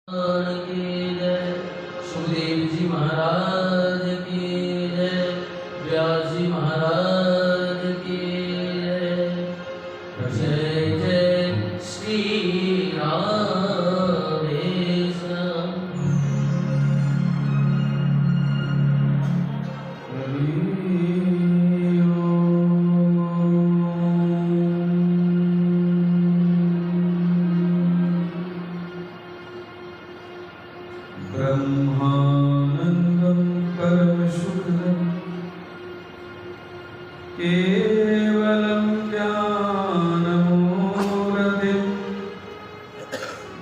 की जय। सुखदेव जी महाराज की जय। व्यास जी महाराज की जय। जय जय श्री राधेश्याम। ब्रह्मानन्दं परमशुद्धं केवलं ज्ञानमूर्तिं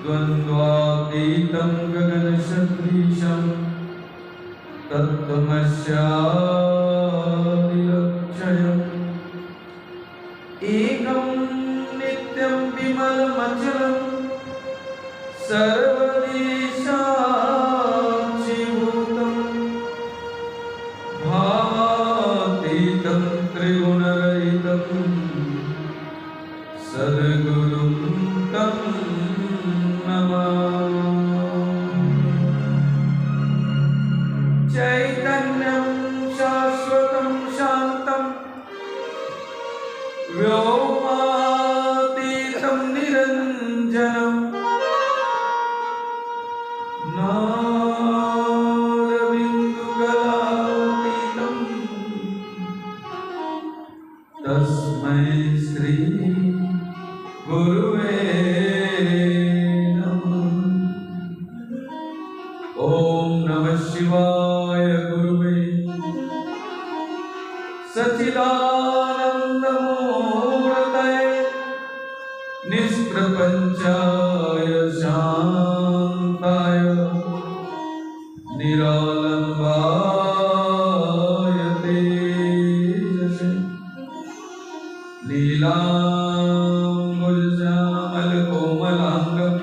द्वन्द्वातीतं गगनसदृशं तत्त्वमस्यादिलक्ष्यम् एकं नित्यं विमलमचलं सर्वदेशाक्षिभूतं भावातीतं त्रिगुणरहितं सद्गुरुं तं नमामि। चैतन्यं शाश्वतं शान्तं व्योमातीतं निरञ्जनम् नादबिन्दुकलातीतं तस्मै श्री गुरुवे नमः। ॐ नमः शिवाय गुरुवे सच्चिदानन्दमूर्तये निष्प्रपञ्चाय शान्ताय निरालम्बाय तेजसे लीलाम्बुजश्यामलकोमलाङ्गं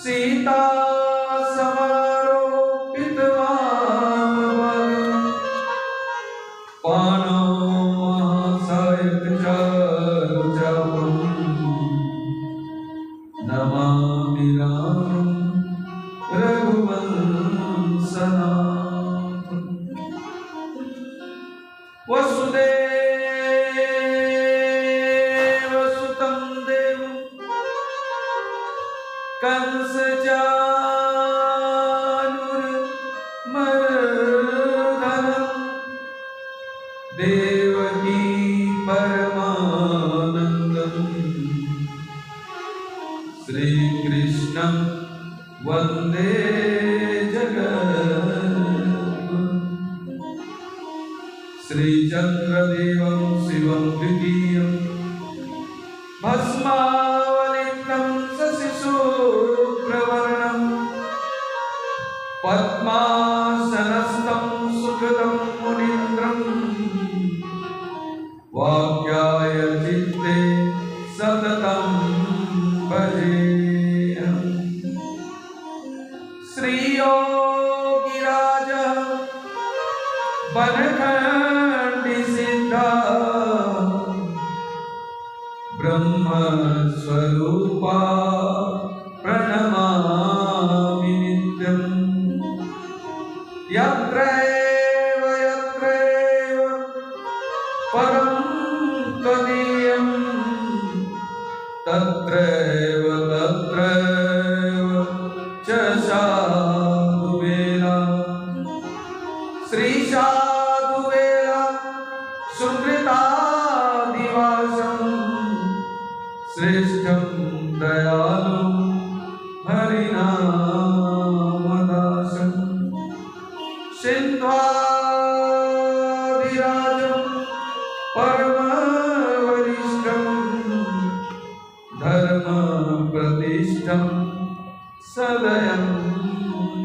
सीतासमारोपितवामभागं पाणौ महासायकचारुचापं नमामि रामं रघुवंशनाथं। वसुदेवसुतं देवं कंसचाणूरमर्दनं देवकी परमानन्दं श्रीकृष्णं वन्दे जगद्गुरुं। श्रीचन्द्रदेवं शिवं द्वितीयं भस्मावलितं शशिशुभ्रवर्णं पद्मासनस्थं सुकृतं मुनीन्द्रं वाक्यायचित्ते सततं भजेऽहम्। श्रीयोगिराज वनखण्डिसिद्धा ब्रह्मस्वरूपा प्रणमामि नित्यम्। यत्रैव परं त्वदीयं तत्रैव च साधुवेला। श्रीसाधुवेला सुकृतादिवासं श्रेष्ठं दयालुं हरिनामदासं सिन्ध्वादिराजं परमवरिष्ठं धर्मप्रतिष्ठं सदयं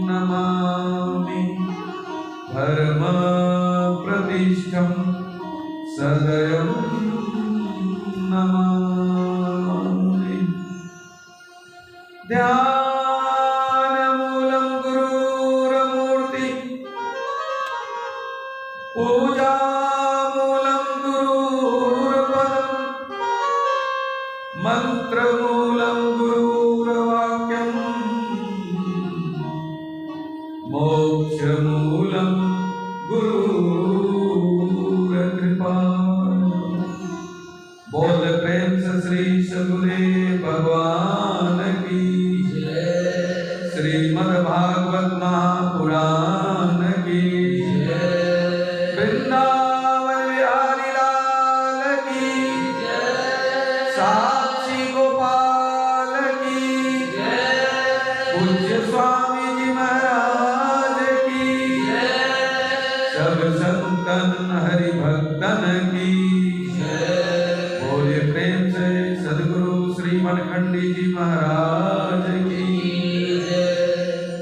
नमामि। धर्मप्रतिष्ठं सदयं नमामि। ध्यानमूलं गुरुरमूर्ति पूजामूलं गुरुर्पदम् मंत्रमूलं गुरुर्वाक्यम् पूज्य स्वामी जी महाराज की सब संतन हरि भक्तन की बोले प्रेम से सद्गुरु श्री मनखंडी जी महाराज की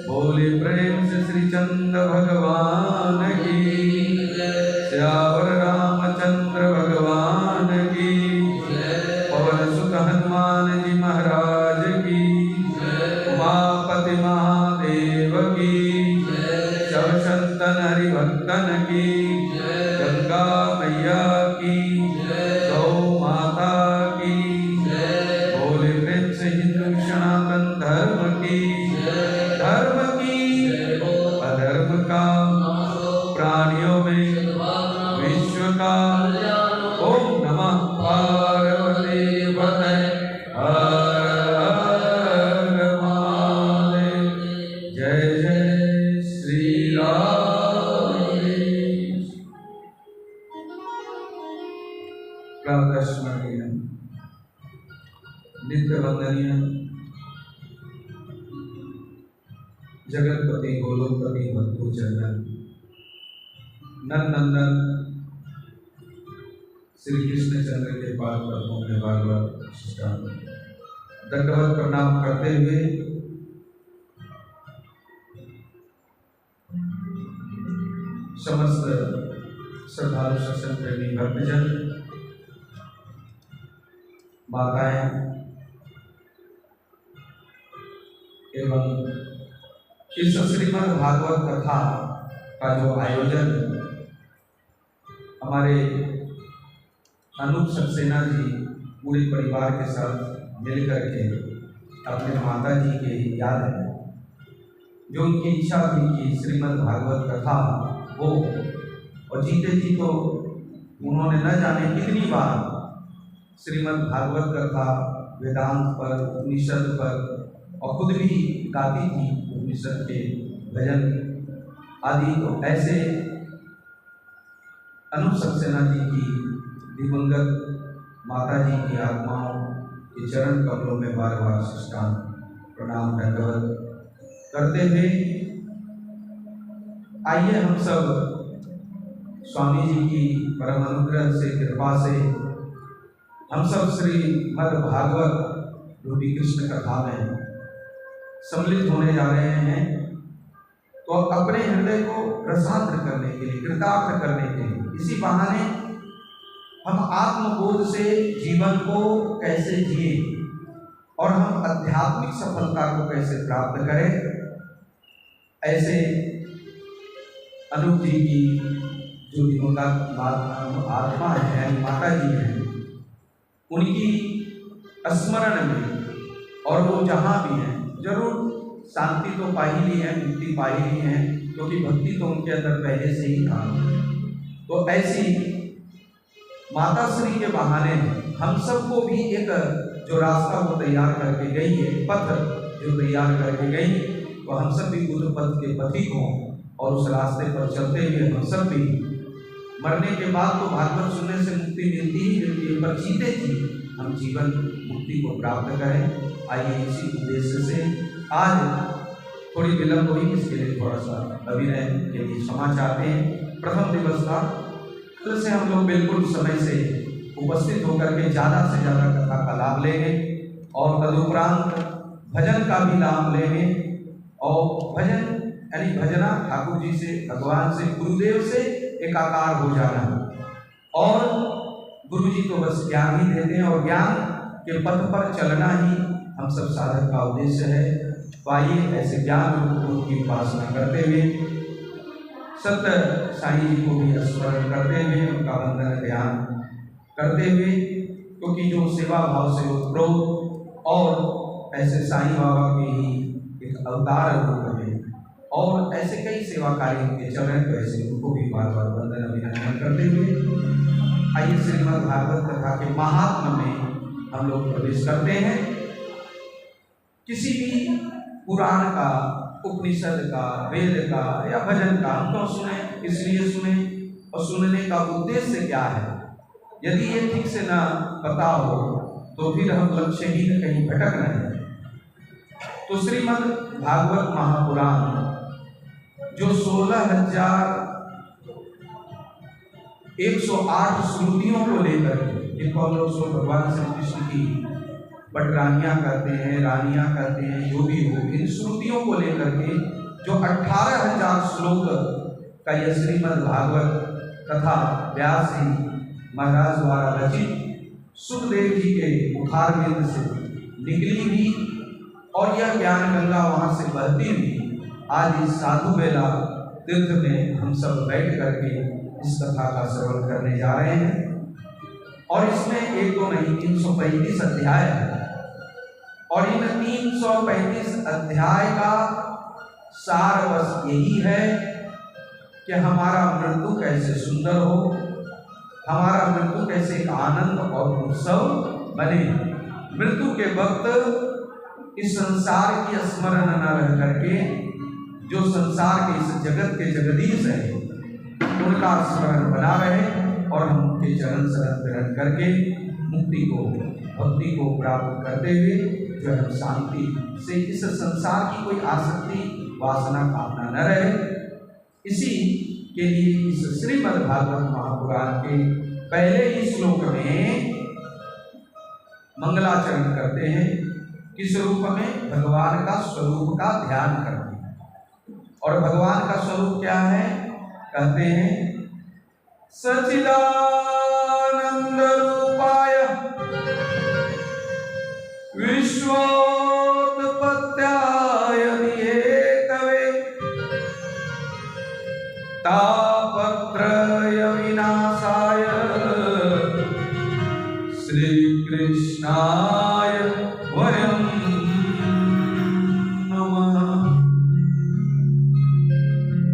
बोले प्रेम से श्री चंद्र भगवान की श्यावर रामचंद्र भगवान की पवन सुत हनुमान जी महाराज की उमापति महादेव की सब संतन हरि भक्तन की गंगा मैया की गौ माता की बोले प्रेम से हिंदू सनातन धर्म की अधर्म का प्राणियों में विश्व का ओम नमः पार्वती पतये हर हर महादेव जय जय श्री राम। प्रातः स्मरणीय नित्य वंदनीय जगतपति गोलोकपति भक्तु चंदन नंदन श्री कृष्णचंद्र के पाद पद्मों में भागवत शिष्टान दंडवत प्रणाम करते हुए समस्त श्रद्धालु सत्संग प्रेमी भक्तजन माताएं एवं इस श्रीमद् भागवत कथा का जो आयोजन हमारे अनूप सक्सेना जी पूरे परिवार के साथ मिलकर के अपने माता जी के याद है जो उनकी इच्छा थी कि श्रीमद् भागवत कथा हो और जीते जी तो उन्होंने न जाने कितनी बार श्रीमद् भागवत कथा वेदांत पर उपनिषद पर और खुद भी गाती थी उपनिषद के भजन आदि। तो ऐसे अनूप सक्सेना जी की दिवंगत माता जी की आत्माओं के चरण कमलों में बार बार साष्टांग प्रणाम दंडवत करते हुए आइए हम सब स्वामी जी की परम अनुग्रह से कृपा से हम सब श्रीमद् भागवत रूपी कृष्ण कथा में सम्मिलित होने जा रहे हैं। तो अपने हृदय को रसार्थ करने के लिए कृतार्थ करने के लिए इसी बहाने हम आत्मबोध से जीवन को कैसे जिए और हम आध्यात्मिक सफलता को कैसे प्राप्त करें, ऐसे अनूप जी की जो दिवंगत आत्मा है यानी माता जी हैं उनकी स्मरण में और वो जहाँ भी हैं जरूर शांति तो पा ही ली है, मुक्ति पा ही ली है, क्योंकि भक्ति तो उनके अंदर पहले से ही था। तो ऐसी माता श्री के बहाने हम सबको भी एक जो रास्ता वो तैयार करके गई है, पथ जो तैयार करके गई, तो हम सब भी बुद्ध पथ के पथिक हों और उस रास्ते पर चलते हुए हम सब भी मरने के बाद तो भागवत सुनने से मुक्ति मिलती ही मिलती है, पर जीते जी हम जीवन मुक्ति को प्राप्त करें। आइए इसी उद्देश्य से आज थोड़ी विलंब हुई, इसके लिए थोड़ा सा अभिनय के लिए क्षमा चाहते हैं। प्रथम दिवस था, कल से हम लोग बिल्कुल समय से उपस्थित होकर के ज़्यादा से ज़्यादा कथा का लाभ लेंगे और तदुपरांत भजन का भी लाभ लेंगे। और भजन यानी भजना ठाकुर जी से, भगवान से, गुरुदेव से एकाकार हो जाना। और गुरु जी तो बस ज्ञान ही देते हैं और ज्ञान के पथ पर चलना ही हम सब साधक का उद्देश्य है। तो आइए ऐसे ज्ञान रूप की उपासना करते हुए सत्य साईं जी को भी स्मरण करते हुए उनका वंदन ध्यान करते हुए, क्योंकि जो सेवा भाव से उत्प्रोत और ऐसे साईं बाबा के ही एक अवतार रूप में और ऐसे कई सेवा कार्य के चल रहे, तो ऐसे उनको भी बार बार वंदन अभिनंदन करते हुए आइए श्रीमद् भागवत कथा के महात्म में हम लोग प्रवेश करते हैं। किसी भी पुराण का, उपनिषद का, वेद का या भजन का हम क्यों सुने, इसलिए सुने और सुनने का उद्देश्य क्या है। यदि ये ठीक से ना पता हो तो फिर हम लक्ष्यहीन कहीं भटक रहे हैं। तो श्रीमद् भागवत महापुराण जो 16,108 श्रुतियों को लेकर जिनको हम लोग सो भगवान श्री कृष्ण की बटरानियां करते हैं, रानियां करते हैं, जो भी हो, इन श्रुतियों को लेकर के जो 18,000 श्लोक का यह श्रीमद् भागवत कथा व्यास जी महाराज द्वारा रचित सुखदेव जी के मुखारविंद से निकली हुई और यह ज्ञान गंगा वहां से बहती हुई आज इस साधु बेला तीर्थ में हम सब बैठ करके इस कथा का श्रवण करने जा रहे हैं। और इसमें एक दो नहीं 335 अध्याय है और इन 335 अध्याय का सार बस यही है कि हमारा मृत्यु कैसे सुंदर हो, हमारा मृत्यु कैसे आनंद और उत्सव बने। मृत्यु के वक्त इस संसार की स्मरण न रह करके जो संसार के इस जगत के जगदीश है उनका स्मरण बना रहे और हम उनके चरण शरण ग्रहण करके मुक्ति को, भक्ति को प्राप्त करते हुए जो हम शांति से इस संसार की कोई आसक्ति वासना कामना न रहे। इसी के लिए इस श्रीमद् भागवत महापुराण के पहले ही श्लोक में मंगलाचरण करते हैं। किस रूप में? भगवान का स्वरूप का ध्यान करते हैं। और भगवान का स्वरूप क्या है? कहते हैं सच्चिदानंद रूपाय विश्वोत्पत्त्याय हेतवे तापत्रय विनाशाय श्री कृष्णाय वयं नमः।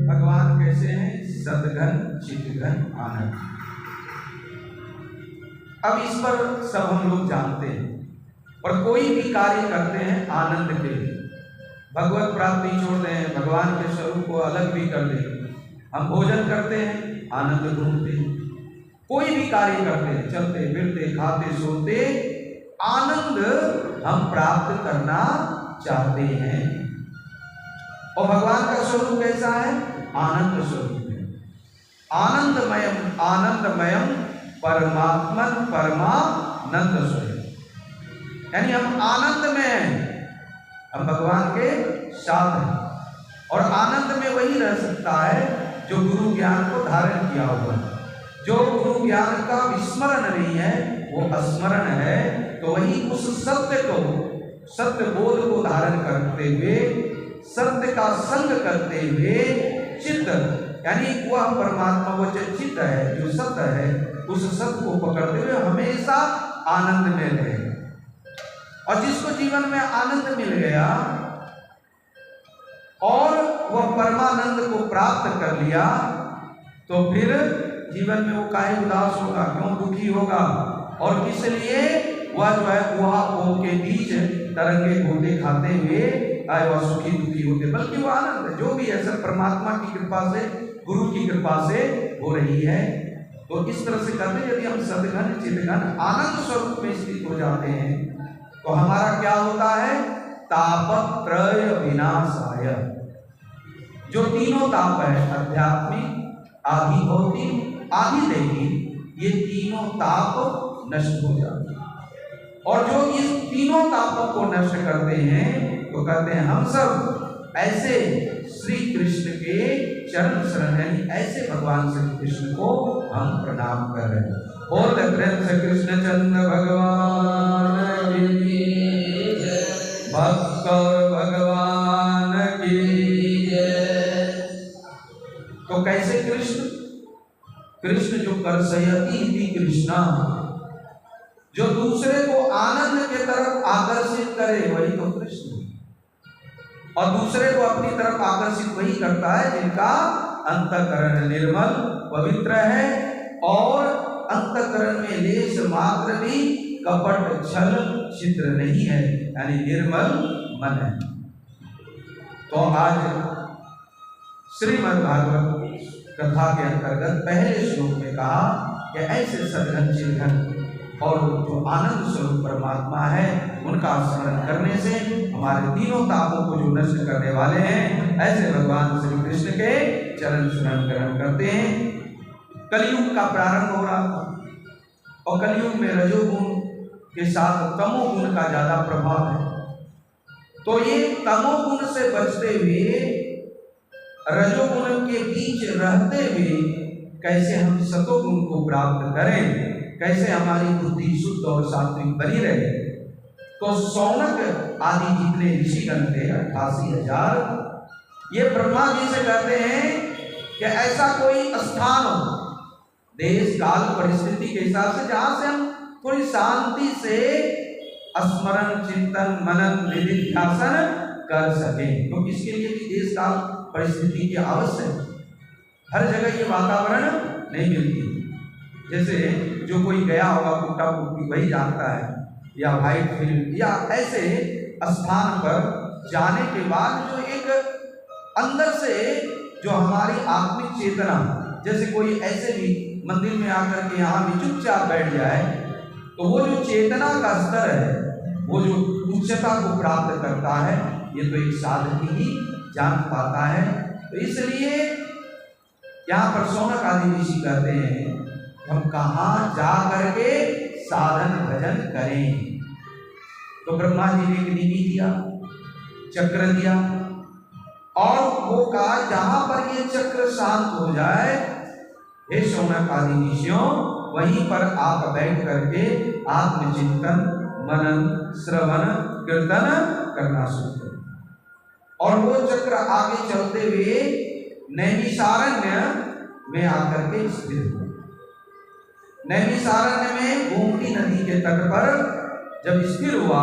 भगवान कैसे हैं? सद्घन चित्तघन आनंद। अब इस पर सब हम लोग जानते हैं और कोई भी कार्य करते हैं आनंद के लिए। भगवत प्राप्ति छोड़ दें, भगवान के स्वरूप को अलग भी कर दें। हम भोजन करते हैं, आनंद ढूंढते हैं। कोई भी कार्य करते हैं, चलते फिरते खाते सोते, आनंद हम प्राप्त करना चाहते हैं। और भगवान का स्वरूप कैसा है? आनंद स्वरूप है। आनंदमयम आनंदमयम परमात्मन परमानंद स्वरूप, यानी हम आनंद में हैं, हम भगवान के साथ हैं। और आनंद में वही रह सकता है जो गुरु ज्ञान को धारण किया हुआ है। जो गुरु ज्ञान का विस्मरण नहीं है, वो स्मरण है, तो वही उस सत्य को, सत्य बोध को धारण करते हुए, सत्य का संग करते हुए चित्त, यानी वह परमात्मा वो जो चित्त है, जो सत्य है, उस सत्य को पकड़ते हुए हमेशा आनंद में रहे। और जिसको जीवन में आनंद मिल गया और वह परमानंद को प्राप्त कर लिया, तो फिर जीवन में वो काहे उदास होगा, क्यों दुखी होगा? और किस लिए? वह जो है ऊहापोह के बीच तरंगे घोटे खाते हुए आए वह सुखी दुखी होते, बल्कि वो आनंद जो भी है सब परमात्मा की कृपा से, गुरु की कृपा से हो रही है। तो इस तरह से कहते हैं यदि हम सद्घन चित्तघन आनंद स्वरूप में स्थित हो जाते हैं तो हमारा क्या होता है? तापत्रय विनाशाय। जो तीनों ताप है, आध्यात्मिक, आदि भौतिक, आदि दैहिक, ये तीनों ताप नष्ट हो जाते हैं। और जो इस तीनों तापों को नष्ट करते हैं तो कहते हैं हम सब ऐसे श्री कृष्ण के चरण शरण, यानी ऐसे भगवान श्री कृष्ण को हम प्रणाम कर रहे हैं। बोल कृष्ण चंद्र भगवान की जय, भक्त भगवान की जय। तो कैसे कृष्ण? कृष्ण जो करसयति इति कृष्णा, जो दूसरे को आनंद के तरफ आकर्षित करे वही तो कृष्ण। और दूसरे को अपनी तरफ आकर्षित वही करता है जिनका अंतःकरण निर्मल पवित्र है और अंतःकरण में लेश मात्र भी कपट छल छिद्र नहीं है, यानी निर्मल मन है। तो आज श्रीमद् भागवत कथा के अंतर्गत पहले श्लोक में कहा कि ऐसे सद्घन चित्तघन और जो आनंद स्वरूप परमात्मा है उनका स्मरण करने से हमारे तीनों तापों को जो नष्ट करने वाले हैं ऐसे भगवान श्री कृष्ण के चरण स्मरण ग्रहण करते हैं। कलयुग का प्रारंभ हो रहा था और कलयुग में रजोगुण के साथ तमोगुण का ज्यादा प्रभाव है, तो ये तमोगुण से बचते हुए रजोगुण के बीच रहते हुए कैसे हम सतोगुण को प्राप्त करें, कैसे हमारी बुद्धि शुद्ध और सात्विक बनी रहे। तो शौनक आदि जितने ऋषिगण थे 88,000, ये ब्रह्मा जी से कहते हैं कि ऐसा कोई स्थान हो देश काल परिस्थिति के हिसाब से जहां से हम थोड़ी शांति से स्मरण चिंतन मनन निधिध्यासन कर सकें, क्योंकि इसके लिए भी देश काल परिस्थिति की आवश्यक है। हर जगह ये वातावरण नहीं मिलती। जैसे जो कोई गया होगा कुट्टा कुट्टी वही जानता है, या व्हाइट फील्ड या ऐसे स्थान पर जाने के बाद जो एक अंदर से जो हमारी आत्मिक चेतना, जैसे कोई ऐसे भी मंदिर में आकर के यहाँ भी चुपचाप बैठ जाए तो वो जो चेतना का स्तर है, वो जो उच्चता को प्राप्त करता है, ये तो एक साधक ही जान पाता है। तो इसलिए यहाँ पर शौनक आदि ऋषि कहते हैं हम कहाँ जा करके साधन भजन करें। तो ब्रह्मा जी ने एक निधि दिया, चक्र दिया, और वो कहा जहां पर ये चक्र शांत हो जाए हे शौनक आदि ऋषियों, वहीं पर आप बैठ करके आत्मचिंतन मनन श्रवण कीर्तन करना शुरू करें। और वो चक्र आगे चलते हुए नैमिषारण्य में आकर के स्थिर हुआ। नैमिषारण्य में गोमती नदी के तट पर जब स्थिर हुआ,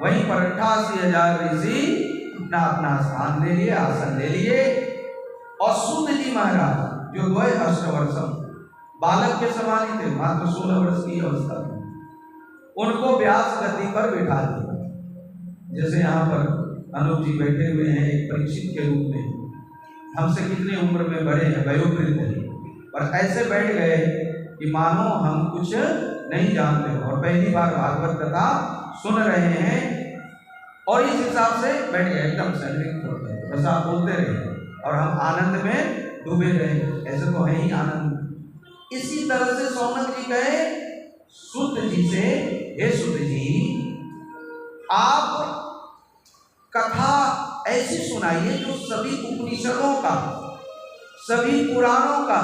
वहीं पर 88,000 ऋषि अपना अपना स्थान ले लिए, आसन ले लिए। और सूत जी महाराज जो 2 वर्षम बालक के समान ही थे, मात्र 16 वर्ष की अवस्था में, उनको व्यास गद्दी पर बिठा दिया। जैसे यहाँ पर अनूप जी बैठे हुए हैं एक परीक्षित के रूप में, हमसे कितने उम्र में बड़े हैं, वयोवृद्ध हैं, और ऐसे बैठ गए कि मानो हम कुछ नहीं जानते और पहली बार भागवत कथा सुन रहे हैं, और इस हिसाब से बैठ गए एकदम से बस आप बोलते रहे और हम आनंद में डूबे रहे, ऐसे तो है ही आनंद। इसी तरह से शौनक जी कहे सुत जी से, हे सुत जी आप कथा ऐसी सुनाइए जो सभी उपनिषदों का, सभी पुराणों का,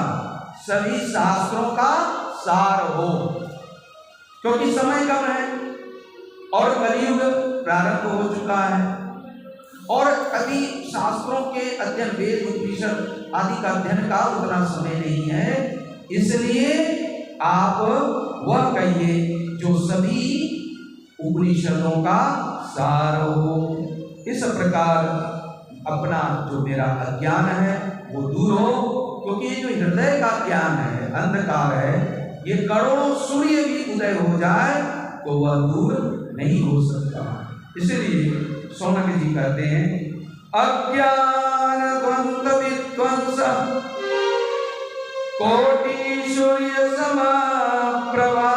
सभी शास्त्रों का सार हो, क्योंकि समय कम है और कलयुग प्रारंभ हो चुका है और अभी शास्त्रों के अध्ययन वेद उपनिषद आदि का अध्ययन का उतना समय नहीं है। इसलिए आप वह कहिए जो सभी उपनिषदों का सार हो। इस प्रकार अपना जो मेरा अज्ञान है वो दूर हो, क्योंकि ये जो हृदय का ज्ञान है, अंधकार है, ये करोड़ों सूर्य भी उदय हो जाए तो वह दूर नहीं हो सकता। इसलिए शौनक जी कहते हैं अज्ञान द्वंद विध्वंस कोटि सूर्य समाप्रभा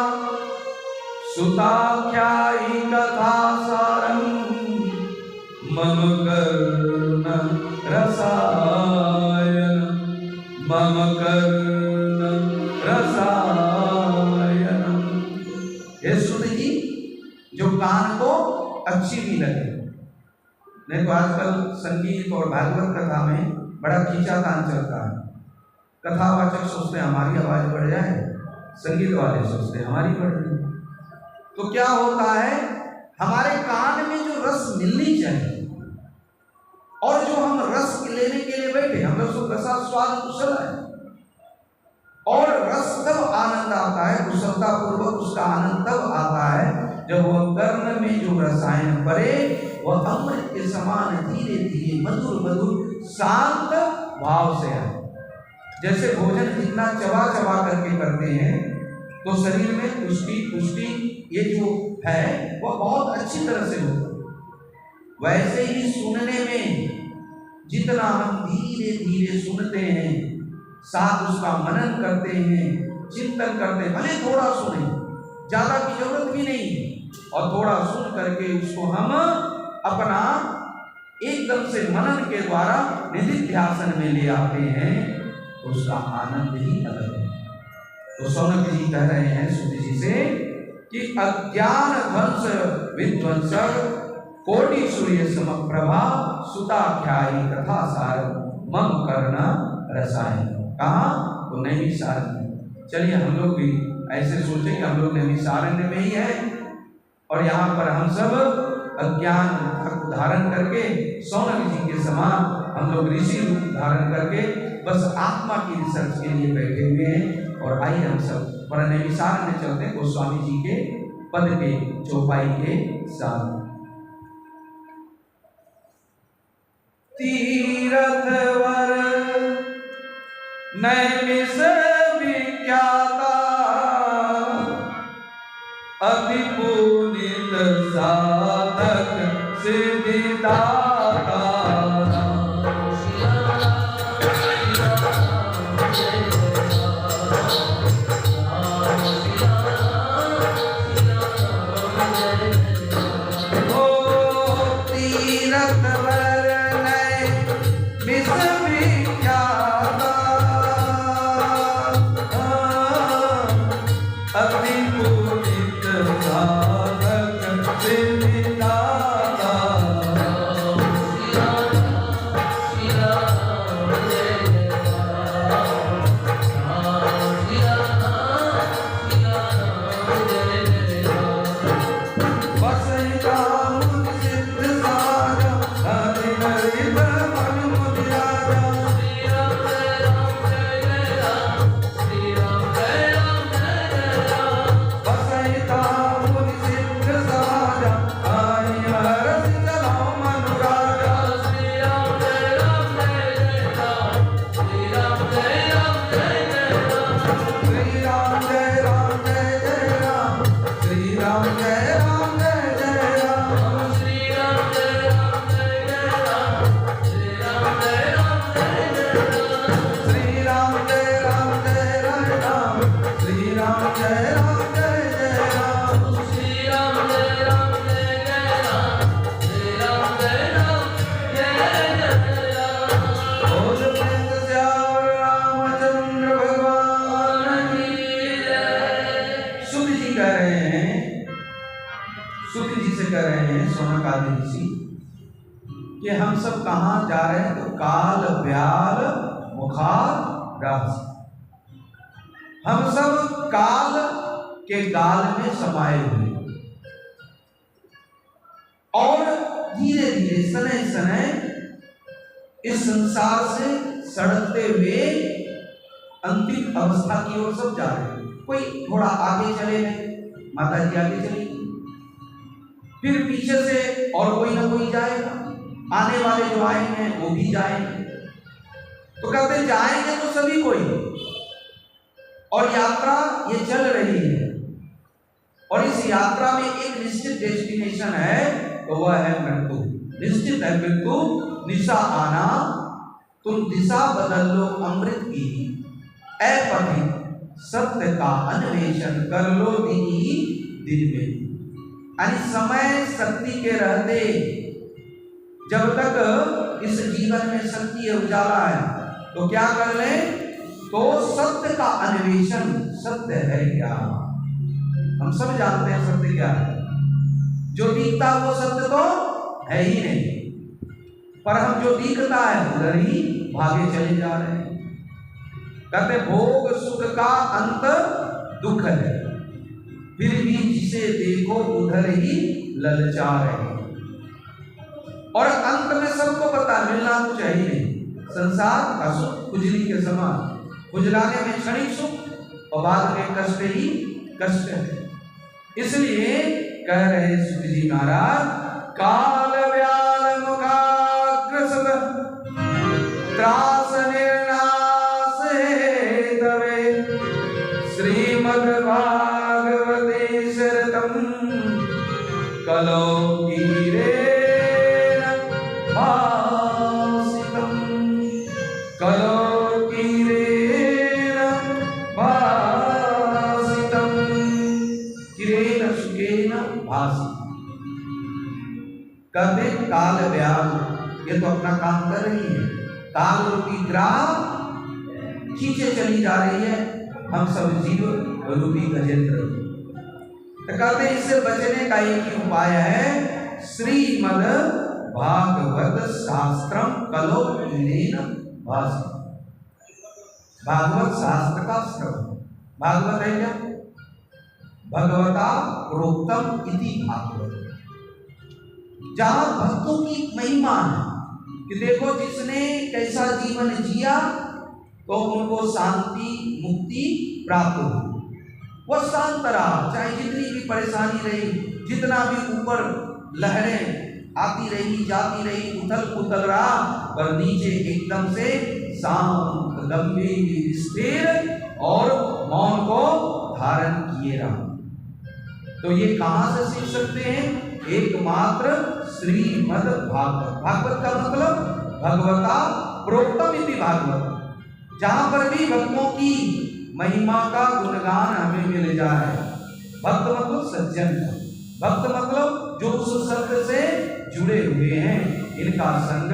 सुताख्यायी कथा सारं मम कर्ण रसायन मम कर्ण रसायन। हे सुत जी जो कान को अच्छी भी लगे, नहीं तो आजकल संगीत और भागवत कथा में बड़ा खींचातान चलता है। कथावाचक सोचते हैं हमारी आवाज बढ़ जाए, संगीत वाले सोचते हैं हमारी बढ़ रही। तो क्या होता है, हमारे कान में जो रस मिलनी चाहिए और जो हम रस लेने के लिए बैठे, हम लोग रसा स्वाद कुशल है, और रस तब आनंद आता है, कुशलता पूर्वक उसका आनंद तब आता है जब वह कर्ण में जो रसायन पड़े वह अमृत के समान धीरे धीरे मधुर मधुर शांत भाव से आए। जैसे भोजन जितना चबा चबा करके करते हैं तो शरीर में पुष्टि ये जो है वह बहुत अच्छी तरह से होता है, वैसे ही सुनने में जितना हम धीरे धीरे सुनते हैं, साथ उसका मनन करते हैं, चिंतन करते हैं, भले थोड़ा सुने ज्यादा की जरूरत भी नहीं है, और थोड़ा सुन करके उसको हम अपना एकदम से मनन के द्वारा निधिध्यासन में ले आते हैं, तो उसका आनंद ही अलग है। तो सौनक जी कह रहे हैं सूर्य जी से कि अज्ञान ध्वंस विध्वंसक कोटि सूर्य समप्रभा सुताख्यायी कथा सार मम कर्ण रसायन। कहा? तो नैमिषारण्य। चलिए हम लोग भी ऐसे सोचें कि हम लोग नैमिषारण्य में ही है, और यहाँ पर हम सब अज्ञान को धारण करके सौनक जी के समान हम लोग ऋषि रूप धारण करके बस आत्मा की रिसर्च के लिए बैठे हुए हैं। और आइए हम सब पर नैमिषारण्य चलते हैं गोस्वामी जी के पद के चौपाई के साथ। तीरथ वर नैमिष विख्याता अति पुनीत साधक सिद्धिदाता। कि हम सब कहाँ जा रहे हैं? तो काल व्याल मुखार राज। हम सब काल के गाल में समाये हुए, और धीरे धीरे सनय सनय इस संसार से सड़कते हुए अंतिम अवस्था की ओर सब जा रहे हैं। कोई थोड़ा आगे चले गए, माता जी आगे चली, फिर पीछे से और कोई ना कोई जाएगा, आने वाले जो आएंगे वो भी जाएंगे। तो कहते जाएंगे तो सभी कोई, और यात्रा ये चल रही है, और इस यात्रा में एक निश्चित डेस्टिनेशन है, तो वह है मृत्यु। निश्चित है मृत्यु, निशा आना, तुम दिशा बदल लो अमृत की, ऐ पथिक सत्य का अन्वेषण कर लो दिन ही दिन में। यानी समय शक्ति के रहते, जब तक इस जीवन में शक्ति उजाला है, तो क्या कर ले? तो सत्य का अन्वेषण। सत्य है क्या? हम सब जानते हैं सत्य क्या है। जो दिखता वो सत्य तो है ही नहीं, पर हम जो दिखता है उधर ही भागे चले जा रहे हैं। कहते भोग सुख का अंत दुख है, फिर भी जिसे देखो उधर ही ललचा रहे हैं। और अंत में सबको पता मिलना कुछ है ही नहीं। संसार का सुख खुजली के समान, खुजलाने में क्षणिक सुख और बाद में कष्ट ही कष्ट है। इसलिए कह रहे सुख जी महाराज, काल व्याल मुखाग्रसत त्रास निर्नाश हेतवे श्रीमद् भागवते शरतम कलो कीरेण भासितम, कलो कीरेण भासितम। कि काल व्याल ये तो अपना काम कर रही है, काल रूपी ग्राह खींचे चली जा रही है हम सब जीव रूपी गजेंद्र। तो कहते हैं इससे बचने का एक ही उपाय है, श्रीमद् भागवत शास्त्रम कलो लीन भाषा। भागवत शास्त्र का श्रवण, भागवत है क्या? भगवता प्रोक्तम इति भागवत, जहां भक्तों की महिमा है कि देखो जिसने कैसा जीवन जिया तो उनको शांति मुक्ति प्राप्त हुई, वह शांत रहा, चाहे जितनी भी परेशानी रही, जितना भी ऊपर लहरें आती रही जाती रही, उथल पुथल रहा, पर नीचे एकदम से शांत गंभीर स्थिर और मौन को धारण किए रहा। तो ये कहां से सीख सकते हैं? एकमात्र श्रीमद् भागवत। भागवत का मतलब भगवता प्रोक्तम इति भागवत, जहां पर भी भक्तों की महिमा का गुणगान हमें मिल जाए। भक्त मतलब सज्जन, भक्त मतलब जो उस सत्य से जुड़े हुए हैं, इनका संग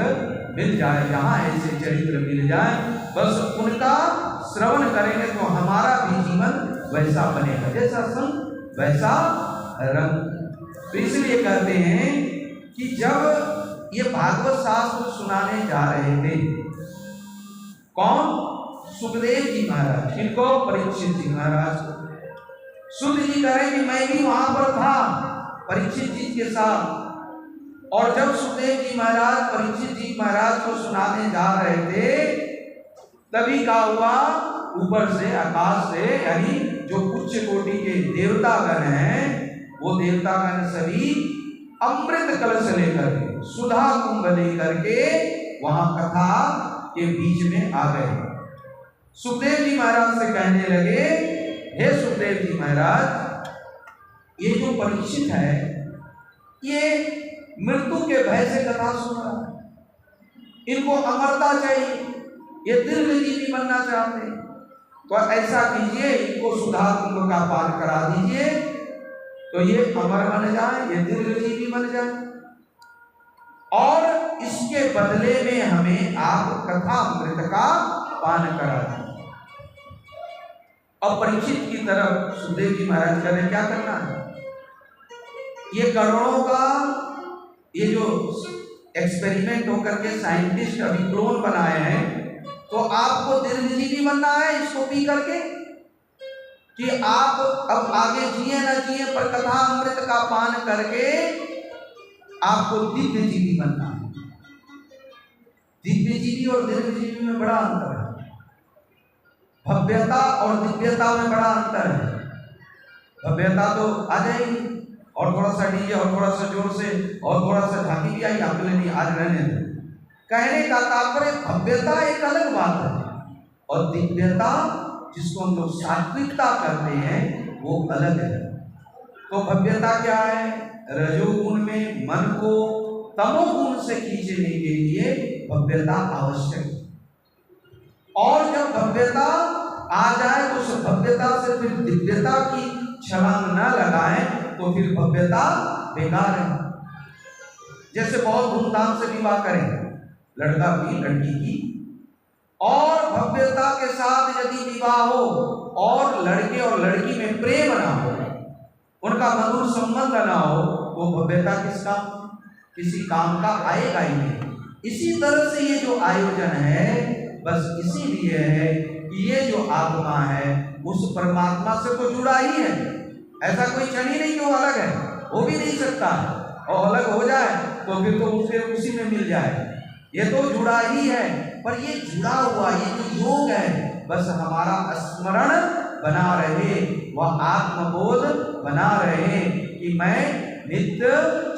मिल जाए, जहां ऐसे चरित्र मिल जाए, बस उनका श्रवण करेंगे तो हमारा भी जीवन वैसा बनेगा, जैसा संग वैसा रंग। तो इसलिए कहते हैं कि जब ये भागवत शास्त्र सुनाने जा रहे थे, कौन? सुखदेव जी महाराज। इनको परीक्षित जी महाराज। सुध जी कह रहे कि मैं भी वहां पर था परीक्षित जी के साथ, और जब सुखदेव जी महाराज परीक्षित जी महाराज को सुनाने जा रहे थे, तभी क्या हुआ, ऊपर से आकाश से, यानी जो उच्च कोटि के देवतागण हैं, वो देवतागण सभी अमृत कलश लेकर के, सुधा कुंभ लेकर के वहां कथा के बीच में आ गए। सुखदेव जी महाराज से कहने लगे, हे सुखदेव जी महाराज, ये जो परीक्षित है ये मृत्यु के भय से कथा सुन रहा है, इनको अमरता चाहिए, ये दीर्घजीवी बनना चाहते हैं, तो ऐसा कीजिए, इनको सुधा कुंभ का पान करा दीजिए, तो ये अमर बन जाए, ये दीर्घजीवी बन जाए, और इसके बदले में हमें आप कथा अमृत का पान करा दीजिए। और परीक्षित की तरफ सुखदेव जी महाराज कह रहे क्या करना है? ये करोड़ों का ये जो एक्सपेरिमेंट होकर के साइंटिस्ट अभी क्लोन बनाए हैं, तो आपको दीर्घजीवी बनना है इसको पी करके, कि आप अब आगे जिए ना जिए पर कथा अमृत का पान करके आपको दिव्य जीवी बनना है। दिव्य जीवी और दीर्घजीवी में बड़ा अंतर है, भव्यता और दिव्यता में बड़ा अंतर है। भव्यता तो आ जाएगी, और थोड़ा सा डीजे और थोड़ा सा जोर से और थोड़ा सा झांकी भी आई, आपके लिए नहीं, आज रहने दो। कहने का तात्पर्य भव्यता एक अलग बात है, और दिव्यता जिसको हम लोग सात्विकता करते हैं वो अलग है। तो भव्यता क्या है? रजोगुण में मन को तमोगुण से खींचने के लिए भव्यता आवश्यक है, और जब भव्यता आ जाए तो उस भव्यता से फिर दिव्यता की छलांग न लगाएं तो फिर भव्यता बेकार है। जैसे बहुत धूमधाम से विवाह करें लड़का की लड़की की, और भव्यता के साथ यदि विवाह हो और लड़के और लड़की में प्रेम ना हो, उनका मधुर संबंध ना हो, तो भव्यता किसका किसी काम का आएगा ही नहीं। इसी तरह से ये जो आयोजन है बस इसीलिए है कि ये जो आत्मा है उस परमात्मा से तो जुड़ा ही है, ऐसा कोई क्षण ही नहीं कि वो अलग है, हो भी नहीं सकता है, और अलग हो जाए तो फिर तो उसी में मिल जाए। ये तो जुड़ा ही है, पर ये जुड़ा हुआ ये जो योग है बस हमारा स्मरण बना रहे, वह आत्मबोध बना रहे कि मैं नित्य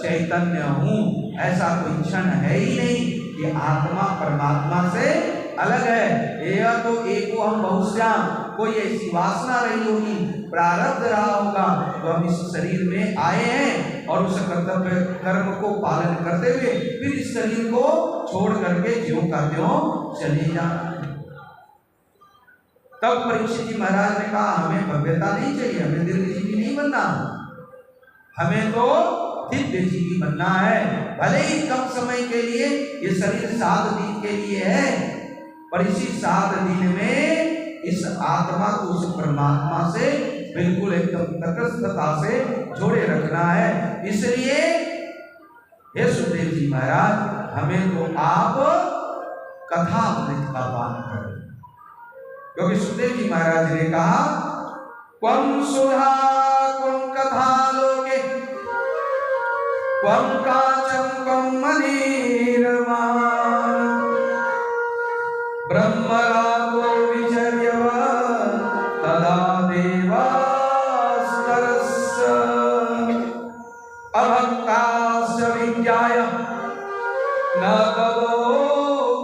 चैतन्य हूँ। ऐसा कोई क्षण है ही नहीं कि आत्मा परमात्मा से अलग है। यह तो एको हम बहुश्याम, कोई ऐसी वासना रही होगी, प्रारब्ध रहा होगा, तो हम इस शरीर में आए हैं और उस कर्तव्य कर्म को पालन करते हुए फिर इस शरीर को छोड़ करके ज्यों का त्यों चले जाना। तब परीक्षित जी महाराज ने कहा हमें भव्यता नहीं चाहिए, हमें दीर्घजीवी नहीं बनना, हमें तो दिव्य जीवी बनना है। भले ही कम समय के लिए, ये शरीर 7 दिन के लिए है, पर इसी 7 दिन में इस आत्मा को उस परमात्मा से बिल्कुल एकदम तटस्थता से जोड़े रखना है। इसलिए हे सुखदेव जी महाराज, हमें तो आप कथा अमृत का पान करें, क्योंकि सुखदेव जी महाराज ने कहा क्वं सुधा क्वं कथा लोके क्वं काचम क्वं मनीरमा ब्रह्मरागो विचर्यव तदा देवास्तरस्य अभक्ताश्च विज्ञाय न तदो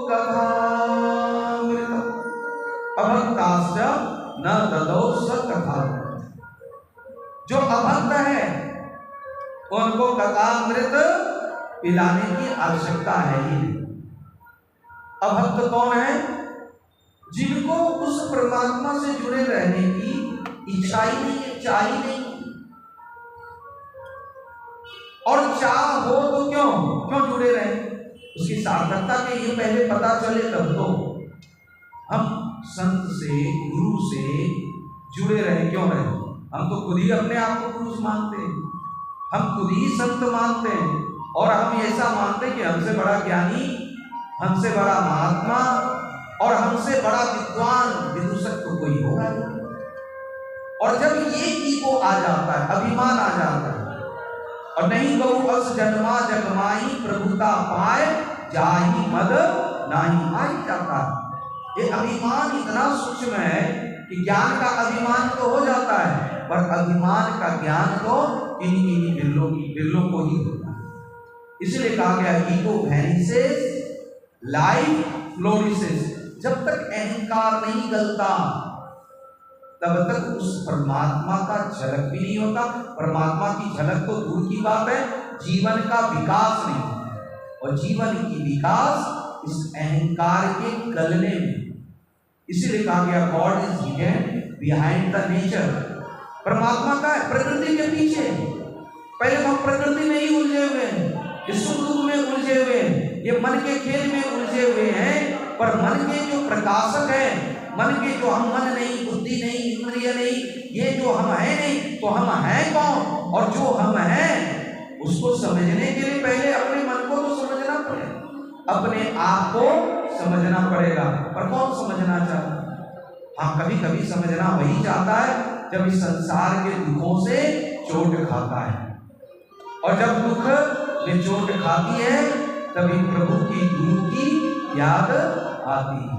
कथामृतम् अभक्ताश्च न तदो स कथामृतम्। जो अभक्त है उनको कथामृत पिलाने की आवश्यकता है ही नहीं। अभक्त कौन है? जिनको उस परमात्मा से जुड़े रहने की इच्छा ही नहीं है, चाह ही नहीं, और चाह हो तो क्यों जुड़े रहे? उसकी सार्थकता के ये पहले पता चले तब तो हम संत से, गुरु से जुड़े रहे। क्यों रहे? हम तो खुद ही अपने आप को पुरुष मानते हैं, हम खुद ही संत मानते हैं, और हम ऐसा मानते हैं कि हमसे बड़ा ज्ञानी, हमसे बड़ा महात्मा और हमसे बड़ा विद्वान विदूषक तो कोई होगा नहीं। और जब ये ईगो आ जाता है, अभिमान आ जाता है, और नहीं गौ अस जन्मा जगमाई प्रभुता पाए जाहि मद नाही आई जाता है। ये अभिमान इतना सूक्ष्म है कि ज्ञान का अभिमान तो हो जाता है, पर अभिमान का ज्ञान तो इन्हीं बिल्लों को ही होता है। इसलिए कहा गया ईगो वैनिसेस लाइफ फ्लोरिसेस। जब तक अहंकार नहीं गलता तब तक उस परमात्मा का झलक भी नहीं होता। परमात्मा की झलक तो दूर की बात है, जीवन का विकास नहीं होता, और जीवन की विकास इस अहंकार के गलने में। इसीलिए कहा गया God is hidden behind the nature. परमात्मा का है प्रकृति के पीछे। पहले तो हम प्रकृति में ही उलझे हुए हैं, इस सुख दुख में उलझे हुए हैं, ये मन के खेल में उलझे हुए हैं। पर मन के जो प्रकाशक है, मन के जो हम मन नहीं, बुद्धि नहीं, इंद्रिय नहीं, ये जो हम है नहीं, तो हम हैं कौन? और जो हम हैं उसको समझने के लिए पहले अपने मन को तो समझना पड़ेगा, अपने आप को समझना पड़ेगा। पर कौन समझना चाहता? हाँ, कभी कभी समझना वही चाहता है जब इस संसार के दुखों से चोट खाता है, और जब दुख में चोट खाती है तभी प्रभु की, गुरु की याद आती है।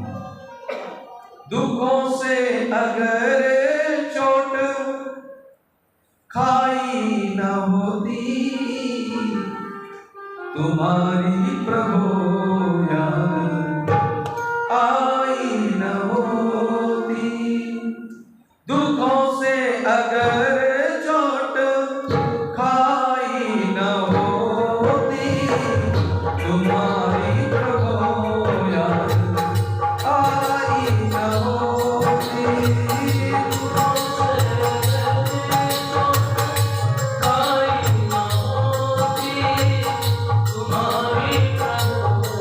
दुखों से अगर चोट खाई न होती तुम्हारी प्रभु याद आई न होती। दुखों से अगर चोट खाई न होती तुम्हारी प्रभु याद आई न होती। खाई न होती तुम्हारी प्रभु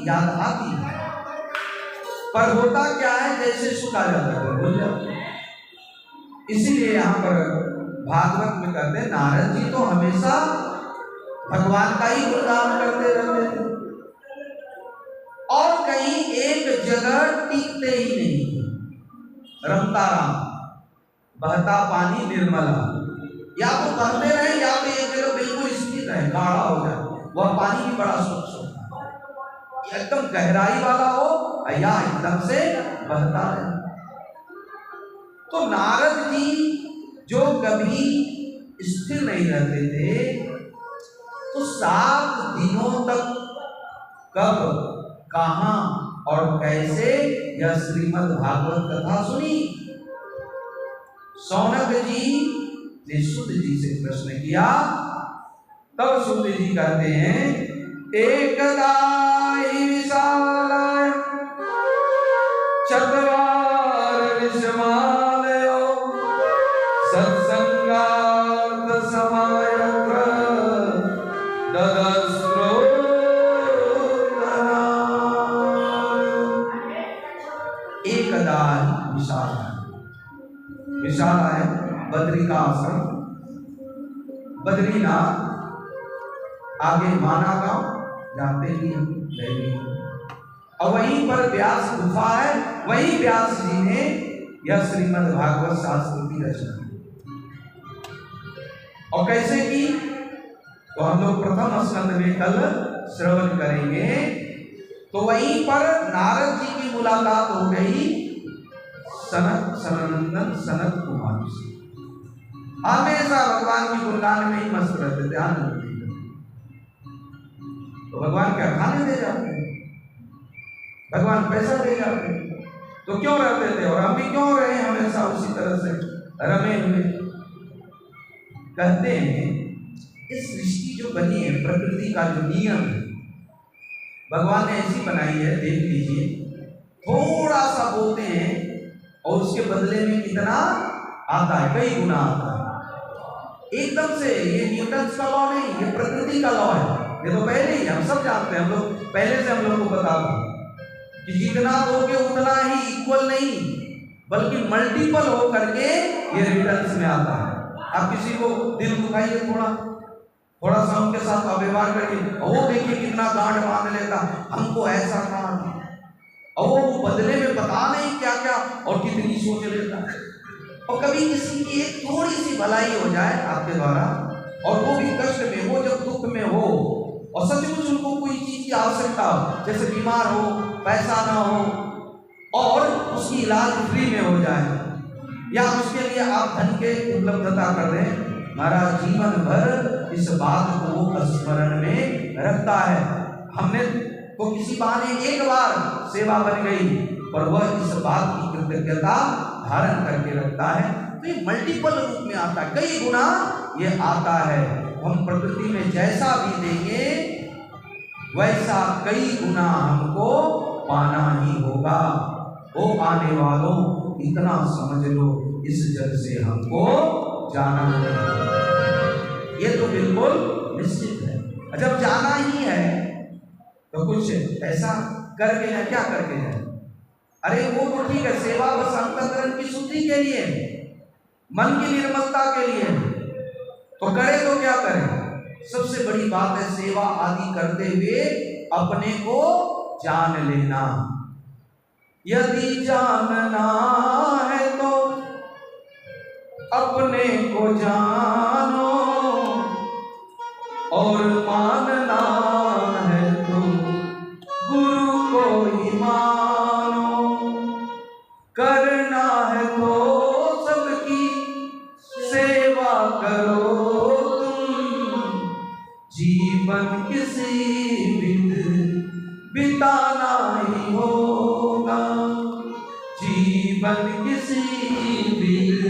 याद आती है, पर होता क्या है, जैसे सुना जाता है भूल जाते हैं। इसीलिए यहाँ पर भागवत में कहते हैं नारद जी तो हमेशा भगवान का ही गुणगान करते रहते थे और कहीं एक जगह टिकते ही नहीं। रमता राम, बहता पानी निर्मला, या तो बहते रहे या तो एक जगह बिल्कुल स्थिर रहे, गाढ़ा हो जाए, वह पानी भी बड़ा स्वच्छ होता है, एकदम गहराई वाला हो या एकदम से बहता रहे। तो नारद जी जो कभी स्थिर नहीं रहते थे, तो 7 दिनों तक कब, कहां और कैसे यह श्रीमद् भागवत कथा सुनी। सौनक जी ने सुत जी से प्रश्न किया, तब सुत जी कहते हैं एकदा हि विशालाय चत्वार विषमालयो सत्संगार्थ समायत्र ददस्रो। एकदा हि विशालाय बद्री का आश्रम, बद्रीनाथ, आगे माना गांव, जानते ही हम गए भी, और वहीं पर व्यास गुफा है, वहीं व्यास जी ने यह श्रीमद् भागवत शास्त्र की रचना की। और कैसे की, तो हम लोग प्रथम स्कंद में कल श्रवण करेंगे। तो वहीं पर नारद जी की मुलाकात हो गई सनत सनंदन सनत कुमार से। हमेशा भगवान की गुणगान में ही मस्त रहते थे, आनंद। तो भगवान क्या खाने दे जाते हैं, भगवान पैसा दे जाते हैं, तो क्यों रहते थे, और हम भी क्यों रहे हमेशा उसी तरह से रमे हुए। कहते हैं इस सृष्टि जो बनी है, प्रकृति का जो नियम है, भगवान ने ऐसी बनाई है, देख लीजिए, थोड़ा सा बोलते हैं और उसके बदले में कितना आता है, कई गुना आता है एकदम से। ये न्यूटन का लॉ नहीं, ये प्रकृति का लॉ है। ये तो पहले ही हम सब जानते हैं, हम लोग पहले से हम लोग को बता दो कि जितना दोगे उतना ही इक्वल नहीं, बल्कि मल्टीपल हो करके ये रिटर्न्स में आता है। आप किसी को दिल दुखाइए, थोड़ा सा उनके साथ व्यवहार करके, वो देखिए कितना गांठ बांध लेता, हमको ऐसा कहा, और वो बदले में पता नहीं क्या क्या और कितनी सोच लेता। और कभी किसी की एक थोड़ी सी भलाई हो जाए आपके द्वारा, और वो भी कष्ट में हो, जब दुख में हो, और सचमुच उनको कोई चीज की आवश्यकता हो, जैसे बीमार हो, पैसा ना हो, और उसकी इलाज फ्री में हो जाए, या उसके लिए आप धन के उपलब्धता कर दें, महाराज जीवन भर इस बात को वो स्मरण में रखता है। हमने तो किसी बहाने एक बार सेवा बन गई, पर वह इस बात की कृतज्ञता धारण करके रखता है। तो ये मल्टीपल रूप में आता है, कई गुना ये आता है। हम प्रकृति में जैसा भी देंगे वैसा कई गुना हमको पाना ही होगा। वो आने वालों, इतना समझ लो, इस जग से हमको जाना है, ये तो बिल्कुल निश्चित है। जब जाना ही है तो कुछ ऐसा करके जाए, क्या करके जाए, अरे वो तो ठीक है, सेवा बस अंतःकरण की शुद्धि के लिए, मन की निर्मलता के लिए, तो करे तो क्या करें। सबसे बड़ी बात है सेवा आदि करते हुए अपने को जान लेना। यदि जानना है तो अपने को जानो, और मानना है तो गुरु को ही मानो, करना है तो सबकी सेवा करो तुम, जीवन किसी विध बिताना ही होगा, जीवन किसी विध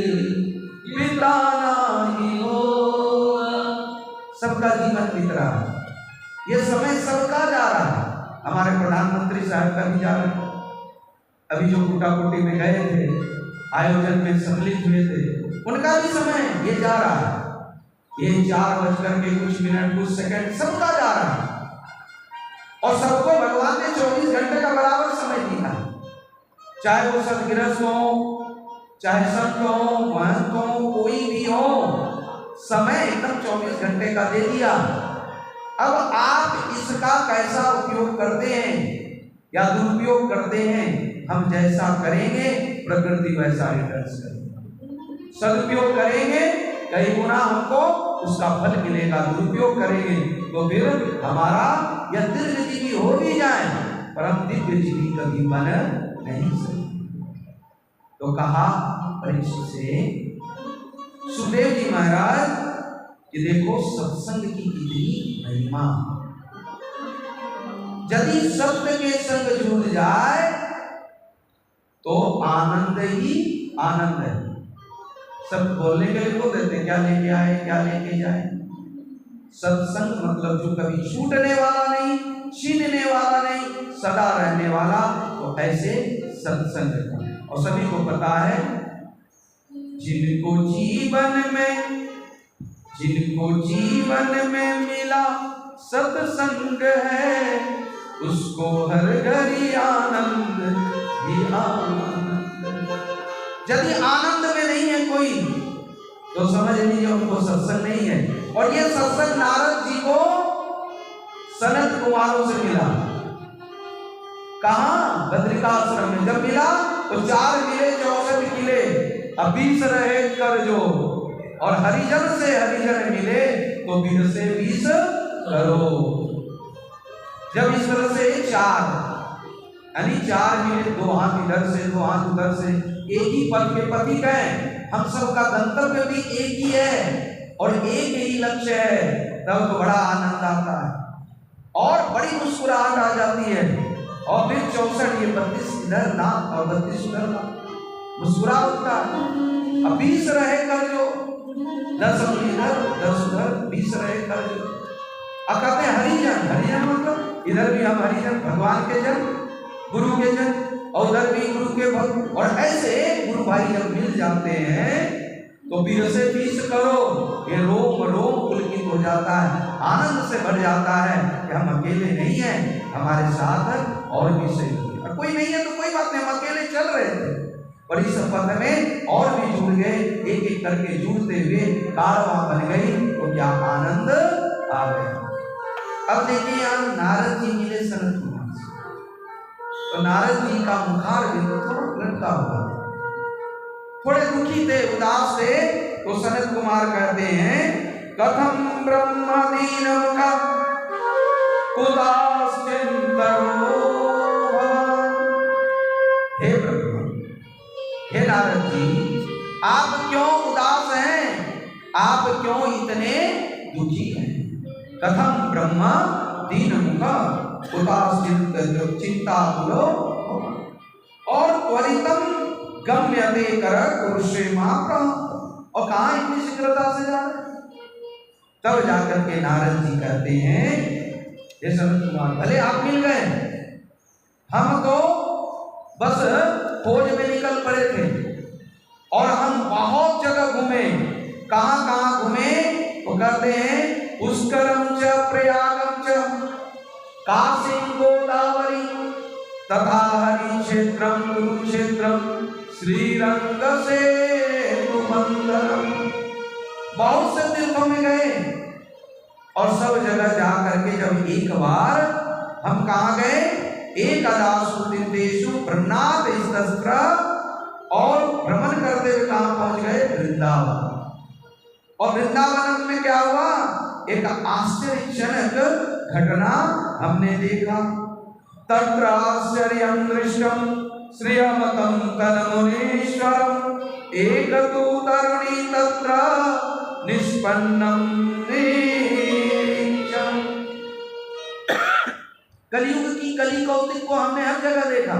बिताना ही होगा। सबका जीवन बीत रहा है, ये समय सबका जा रहा है। हमारे प्रधानमंत्री साहब का भी जा रहा है, अभी जो कुटाकुटी में गए थे, आयोजन में सम्मिलित हुए थे, उनका भी समय ये जा रहा है। ये 4 बजकर के कुछ मिनट कुछ सेकंड सबका जा रहा है। और सबको भगवान ने 24 घंटे का बराबर समय दिया, चाहे वो सदगृहस्थ हो, चाहे संत हो, महंत हो, कोई भी हो, समय एकदम 24 घंटे का दे दिया। अब आप इसका कैसा उपयोग करते हैं या दुरुपयोग करते हैं, हम जैसा करेंगे प्रकृति वैसा रिटर्न करेगी। सदुपयोग करेंगे कई गुना हमको उसका फल मिलेगा, दुरुपयोग करेंगे तो फिर हमारा यह दीर्घ जीवी हो भी जाए पर हम दिव्य जीवी कभी बन नहीं सकते। तो कहा परीक्षित से, सुखदेव जी महाराज कि देखो सत्संग की कितनी महिमा, यदि सत्य के संग जुड़ जाए तो आनंद ही आनंद है। सब बोलने के लिए बोल देते क्या लेके आए क्या लेके जाए। सत्संग मतलब जो कभी छूटने वाला नहीं, छीनने वाला नहीं, सदा रहने वाला, तो ऐसे सत्संग का। और सभी को पता है जिनको जीवन में मिला सत्संग है, उसको हर घड़ी आनंद ही आनंद। यदि आनंद में नहीं है कोई तो समझ लीजिए उनको सत्संग नहीं है। और ये सत्संग नारद जी को सनत कुमारों से मिला। कहाँ? बद्रिकाश्रम में। जब मिला तो 4 मिले 64 किले, अब 20 रहे कर जो। और हरिजन से हरिजन मिले तो 20 से 20 करो। जब इस तरह से 4 यानी 4 मिले, 2 हाथ इधर से 2 हाथ उधर से, एक ही पद के पति गए, हम सबका गंतव्य भी एक ही है और एक ही लक्ष्य है, तब तो बड़ा आनंद आता है और बड़ी मुस्कुराहट आ जाती है। और फिर 64 ये 32 इधर ना और 32 उधर ना, मुस्कुरा उठता है। अब 20 रहे कर जो, 10 इधर 10 उधर, 20 रहे कर जो। अब कहते हैं हरिजन, हरिजन मतलब इधर भी हम हरिजन, भगवान के जन, गुरु के जन, और उधर भी गुरु के भक्त। और ऐसे गुरु भाई जब मिल जाते हैं तो 20 से 20 करो, ये रोम रोम पुलकित हो जाता है, आनंद से भर जाता है कि हम अकेले नहीं हैं, हमारे साथ और भी सही। और कोई नहीं है तो कोई बात नहीं, हम अकेले चल रहे थे और इस पथ में और भी जुड़ गए, एक एक करके जुड़ते हुए कारवां बन गई, तो क्या आनंद आ गया। अब देखिए यहाँ नारद जी मिले सनत कुमार से, तो नारद जी का मुखार भी थोड़ा लटका हुआ, थोड़े दुखी थे, उदास थे। तो सनत कुमार कहते हैं कथम ब्रह्म दीनम का कुदाश्चिंतरो भवान। हे ब्रह्मा, हे नारद जी, आप क्यों उदास हैं, आप क्यों इतने दुखी हैं। कथम ब्रह्म दीनमुखा चिंता बोलो और त्वरितम गम्यते कर कुरुषे माप्र। और कहाँ इतनी शीघ्रता से जा रहे। तब जाकर के नारद जी कहते हैं हे सनत कुमार, भले आप मिल गए, हम तो बस खोज में निकल पड़े थे और हम बहुत जगह घूमे। कहाँ कहाँ घूमे? तो कहते हैं पुष्करम च प्रयागम च काशीं गोदावरी तथा हरि क्षेत्रम कुरुक्षेत्रम श्रीरंग सेतु मंदिरम। बहुत से तीर्थों में गए और सब जगह जा करके जब एक बार हम कहाँ गए, एकदासु तीर्थेषु ब्रह्मनाथ स्त्र, और भ्रमण करते हुए कहाँ पहुंच गए, वृंदावन। और वृंदावन में क्या हुआ, एक आश्चर्यजनक घटना हमने देखा। तत्र आश्चर्यं दृष्टं श्रियमतं तन्मुनीश्वरम् एकतु तरुणी तत्र निष्पन्नं निरीक्षम्। कलियुग की कली कौतिक को हमने हर जगह देखा,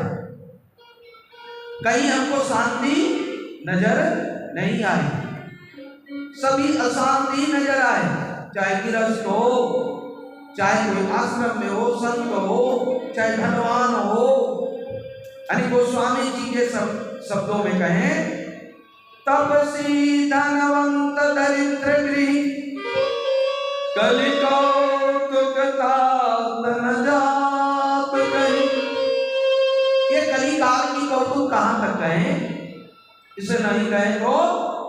कहीं हमको शांति नजर नहीं आई, सभी अशांति नजर आए, चाहे गृहस्थ हो, चाहे कोई आश्रम में हो, संत हो, चाहे धनवान हो। यानी गोस्वामी जी के शब्दों में कहें, तपसी धनवंत दरिद्र गृह कलिकौतुक तात न जान। कहां तक कहें, इसे नहीं कहें तो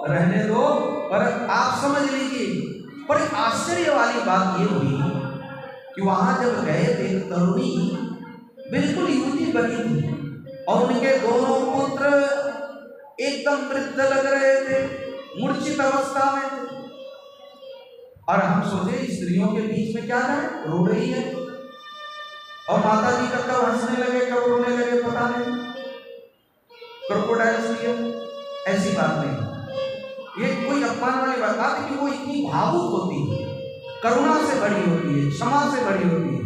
रहने दो, पर आप समझ लीजिए। पर आश्चर्य वाली बात ये हुई कि वहां जब गए थे तरुणी बिल्कुल युवती बनी थी और उनके दोनों पुत्र एकदम वृद्ध लग रहे थे, मूर्छित अवस्था में थे। और हम सोचे स्त्रियों के बीच में क्या है, रो रही है, और माता जी का कब हंसने लगे कब रोने लगे पता नहीं, क्रोकोडाइल्स की ऐसी बात नहीं। ये कोई अपमान वाली बात है कि वो इतनी भावुक होती है, करुणा से बड़ी होती है, क्षमा से बड़ी होती है,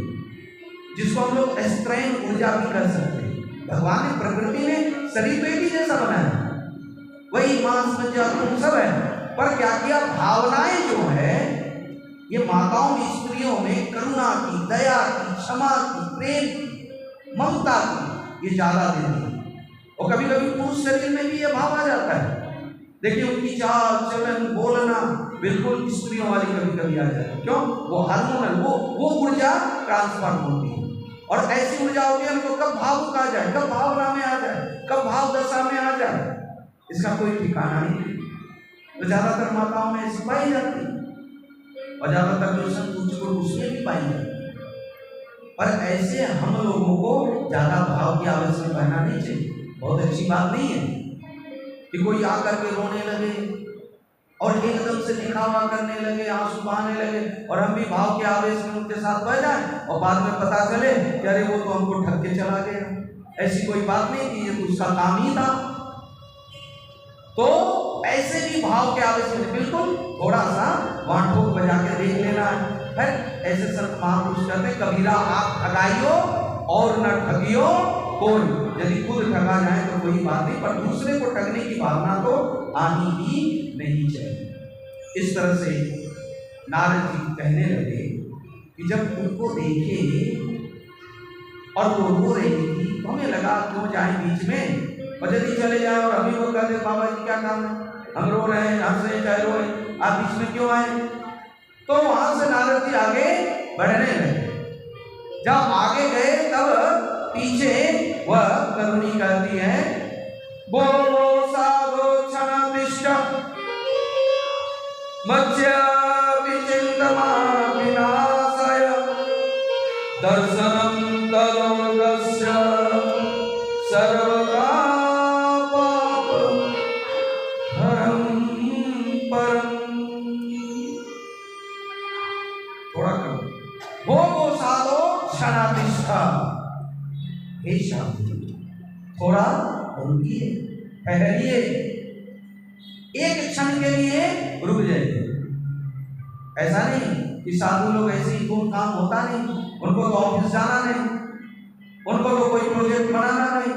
जिसको हम लोग स्त्रैण ऊर्जा भी कर सकते हैं। भगवान ने प्रकृति में शरीर तो एक ही जैसा बनाया, वही मांस मज्जा खून सब है, पर क्या किया, भावनाएं जो है ये माताओं में, स्त्रियों में करुणा की, दया की, क्षमा की, प्रेम की, ममता की, ये ज्यादा देती है। और कभी कभी पुरुष शरीर में भी ये भाव आ जाता है। देखिए उनकी चाल चलन बोलना बिल्कुल स्त्रियों वाली कभी कभी आ जाती है। क्यों? वो हार्मोनल, वो ऊर्जा ट्रांसफर होती है। और ऐसी ऊर्जा होती है उनको कब भावुक आ जाए, कब भावना में आ जाए, कब भाव दशा में आ जाए, इसका कोई ठिकाना नहीं। तो ज्यादातर माताओं में ऐसी पाई जाती है, और ज्यादातर जो संतुष्ट को उसमें भी पाई जाती है। पर ऐसे हम लोगों को ज्यादा भाव की आवश्यकता बहना नहीं चाहिए। बहुत अच्छी बात नहीं है कि कोई आकर के रोने लगे और एकदम से दिखावा करने लगे, आंसू बहाने लगे, और हम भी भाव के आवेश में उनके साथ बह जाए और बाद में पता चले कि अरे वो तो हमको ठग के चला गया। ऐसी कोई बात नहीं थी, ये तो उसका काम ही था। तो ऐसे भी भाव के आवेश में बिल्कुल थोड़ा सा वहां ठोक बजा के देख लेना है। फिर ऐसे संत महापुरुष कहते कबीरा आप ठगाइयो और न ठगियो कोई, यदि खुद ठगा जाए तो कोई बात नहीं, पर दूसरे को ठगने की भावना तो आनी ही नहीं चाहिए। इस तरह से नारद जी कहने लगे कि जब उनको देखे और वो रो रही थी तो हमें लगा क्यों जाए बीच में, और यदि चले जाए और अभी वो कहते बाबा जी क्या काम है, हम रो रहे हैं, हंस चाहे रोए, आप बीच में क्यों आए। तो वहां से नारद जी आगे बढ़ने लगे। जब आगे गए तब पीछे वह तरुणी कहती है, बोलो साधो क्षणतिष्ठ मत्स्य विचिंतमा विनाशाय दर्शनम तलोकस्य सर्वदा पाप हरम परम। थोड़ा करो, बोलो साधो क्षणतिष्ठ, हे शांति थोड़ा रुकिए, ठहरिए, एक क्षण के लिए रुक जाइए। ऐसा नहीं कि साधु लोग ऐसे ही कोई काम होता नहीं, उनको तो ऑफिस जाना नहीं, उनको तो कोई प्रोजेक्ट बनाना नहीं,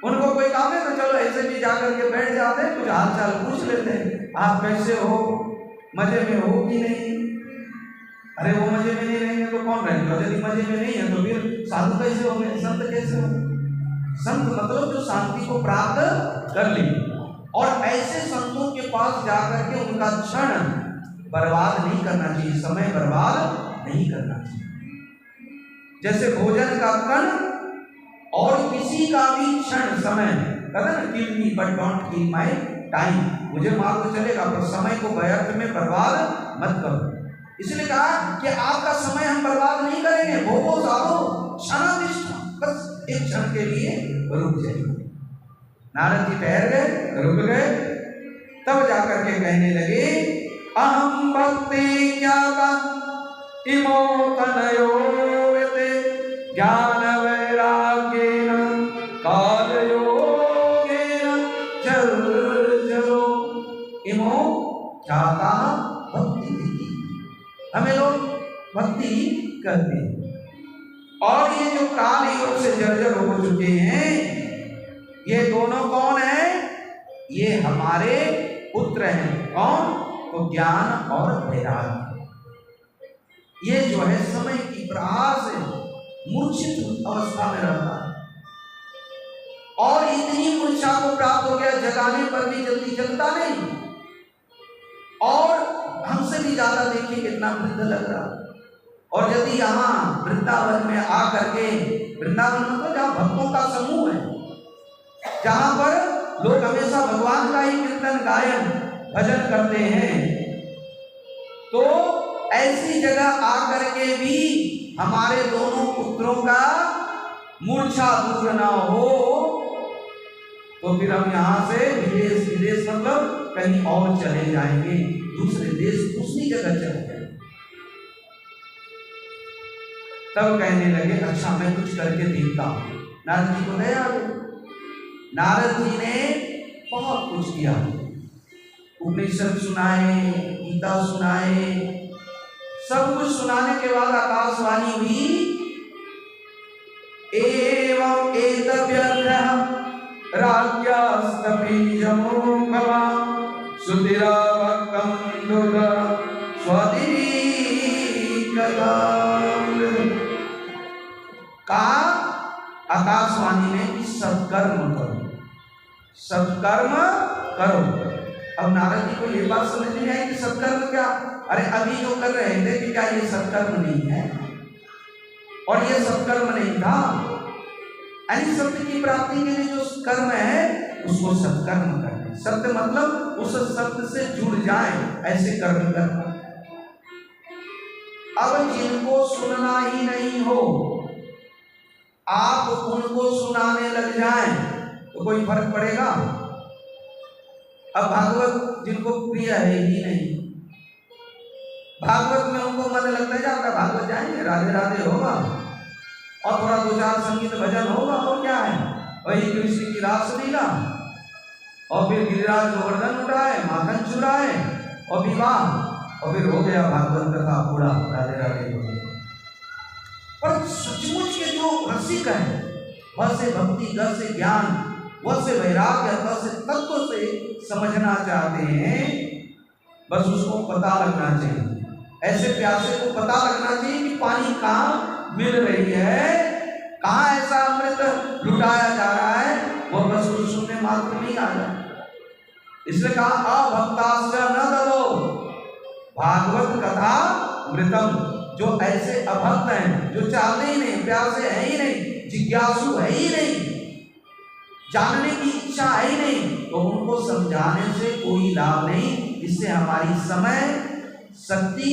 उनको कोई काम है तो चलो ऐसे भी जाकर के बैठ जाते हैं, कुछ हाल चाल पूछ लेते हैं, आप कैसे हो, मजे में हो कि नहीं। अरे वो मजे में नहीं रहेंगे तो कौन रहेंगे, और यदि मजे में नहीं है तो फिर साधु कैसे होंगे, संत कैसे होंगे। संत मतलब जो शांति को प्राप्त कर ले, और ऐसे संतों के पास जाकर के उनका क्षण बर्बाद नहीं करना चाहिए, समय बर्बाद नहीं करना चाहिए। जैसे भोजन का कण और किसी का भी क्षण समय, कहते ना kill me but don't kill my time, मुझे मार तो चलेगा पर समय को व्यर्थ में बर्बाद मत करो। इसलिए कहा कि आपका समय हम बर्बाद नहीं करेंगे, भोगो साधो क्षणातिष्ठ, बस एक क्षण के लिए रुक जाइए। नारद जी ठहर गए, रुक गए, तब जाकर के कहने लगे, अहम भक्ति ज्ञाता इमो तनयो वेते ज्ञान वैराग्येन कालयोगेन जर्जरो। इमो ज्ञाता भक्ति, हमें लोग भक्ति करते हैं, और ये जो काल योग से जर्जर हो चुके हैं, ये दोनों कौन है, ये हमारे पुत्र हैं। कौन? तो ज्ञान और वैराग्य। ये जो है समय की प्रहार से मूर्छित अवस्था में रहता है, और इतनी मूर्छा को प्राप्त हो गया, जगाने पर भी जल्दी जगता नहीं, और हमसे भी ज्यादा देखिए कितना वृद्ध लग रहा। और यदि यहाँ वृंदावन में आकर के, वृंदावन मतलब जहाँ भक्तों का समूह है, जहां पर लोग हमेशा भगवान का ही कीर्तन गायन भजन करते हैं। तो ऐसी जगह आकर के भी हमारे दोनों पुत्रों का मूर्छा दूर ना हो, तो फिर हम यहाँ से विदेश, विदेश मतलब कहीं और चले जाएंगे, दूसरे देश, दूसरी जगह चले जाएंगे। तब कहने लगे अच्छा मैं कुछ करके देखता हूं। नारद जी को दया आ गई। नारद जी ने बहुत कुछ किया, उपनिषद सुनाए, गीता सुनाए, सब कुछ सुनाने के बाद आकाशवाणी हुई, एवं एतव्यर्थः राज्ञस्तपीजमो भवा सुधिरावक्तं दुद का आकाशवाणी ने कि सत्कर्म करो, सत्कर्म करो। अब नारद जी को ये बात समझ नहीं आई कि सत्कर्म क्या, अरे अभी जो कर रहे थे कि क्या ये सत्कर्म नहीं है, और ये सत्कर्म नहीं था। यानी सत्य की प्राप्ति के लिए जो कर्म है उसको सत्कर्म करना। सत्य मतलब उस सत्य से जुड़ जाए, ऐसे कर्म करना। अब जिनको सुनना ही नहीं हो, आप उनको सुनाने लग जाएं तो कोई फर्क पड़ेगा? अब भागवत जिनको प्रिय है ही नहीं, भागवत में उनको मन लगता जाता, भागवत जाएंगे, राधे राधे होगा और थोड़ा दो चार संगीत भजन होगा, और क्या है वही कृष्ण की रासलीला, और फिर गिरिराज गोवर्धन उठाए, माखन चुराए और विवाह, और फिर हो गया भागवत कथा पूरा, राधे राधे हो गया। पर सचमुच के जो रसिक है, वह से भक्ति, ग से ज्ञान, वह से वैराग्य, वह से तत्व से समझना चाहते हैं, बस उसको पता लगना चाहिए। ऐसे प्यासे को पता लगना चाहिए कि पानी कहाँ मिल रही है, कहाँ ऐसा अमृत लुटाया जा रहा है, वह बस कुछ सुनने मात्र नहीं आ जाए। इसलिए कहा अभक्ताश्च न ददो भागवत कथा मृतम। जो ऐसे अभक्त हैं, जो चाहते ही नहीं, प्यासे है ही नहीं, जिज्ञासु है ही नहीं, जानने की इच्छा है ही नहीं, तो उनको समझाने से कोई लाभ नहीं। इससे हमारी समय शक्ति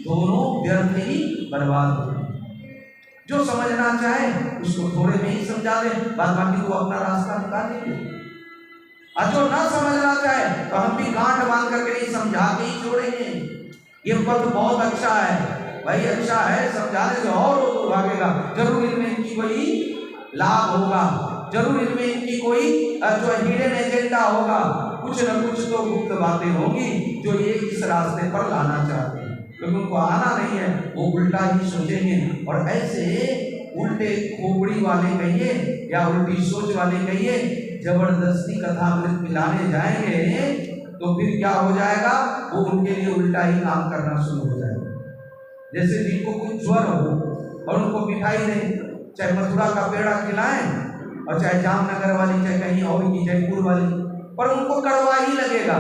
दोनों व्यर्थ ही बर्बाद हो। जो समझना चाहे उसको थोड़े में ही समझा दे, बाद बाकी को अपना रास्ता निकालेंगे। और जो ना समझना चाहे तो हम भी गांठ बांध करके नहीं, समझा के ही छोड़ेंगे। ये पद बहुत अच्छा है भाई, अच्छा है, समझाने से और वो भागेगा, जरूर इनमें इनकी कोई लाभ होगा, जरूर इनमें इनकी कोई जो हिडन एजेंडा होगा, कुछ न कुछ तो गुप्त बातें होंगी जो ये इस रास्ते पर लाना चाहते हैं, क्योंकि उनको आना नहीं है, वो उल्टा ही सोचेंगे। और ऐसे उल्टे खोपड़ी वाले कहिए या उल्टी सोच वाले कहिए, जबरदस्ती कथामृत मिलाने जाएंगे तो फिर क्या हो जाएगा, वो उनके लिए उल्टा ही काम करना शुरू हो जाएगा। जैसे जिनको कुछ ज्वर हो और उनको मिठाई दें, चाहे मथुरा का पेड़ा खिलाएं और चाहे जामनगर वाली, चाहे कहीं और की जयपुर वाली, पर उनको कड़वा ही लगेगा,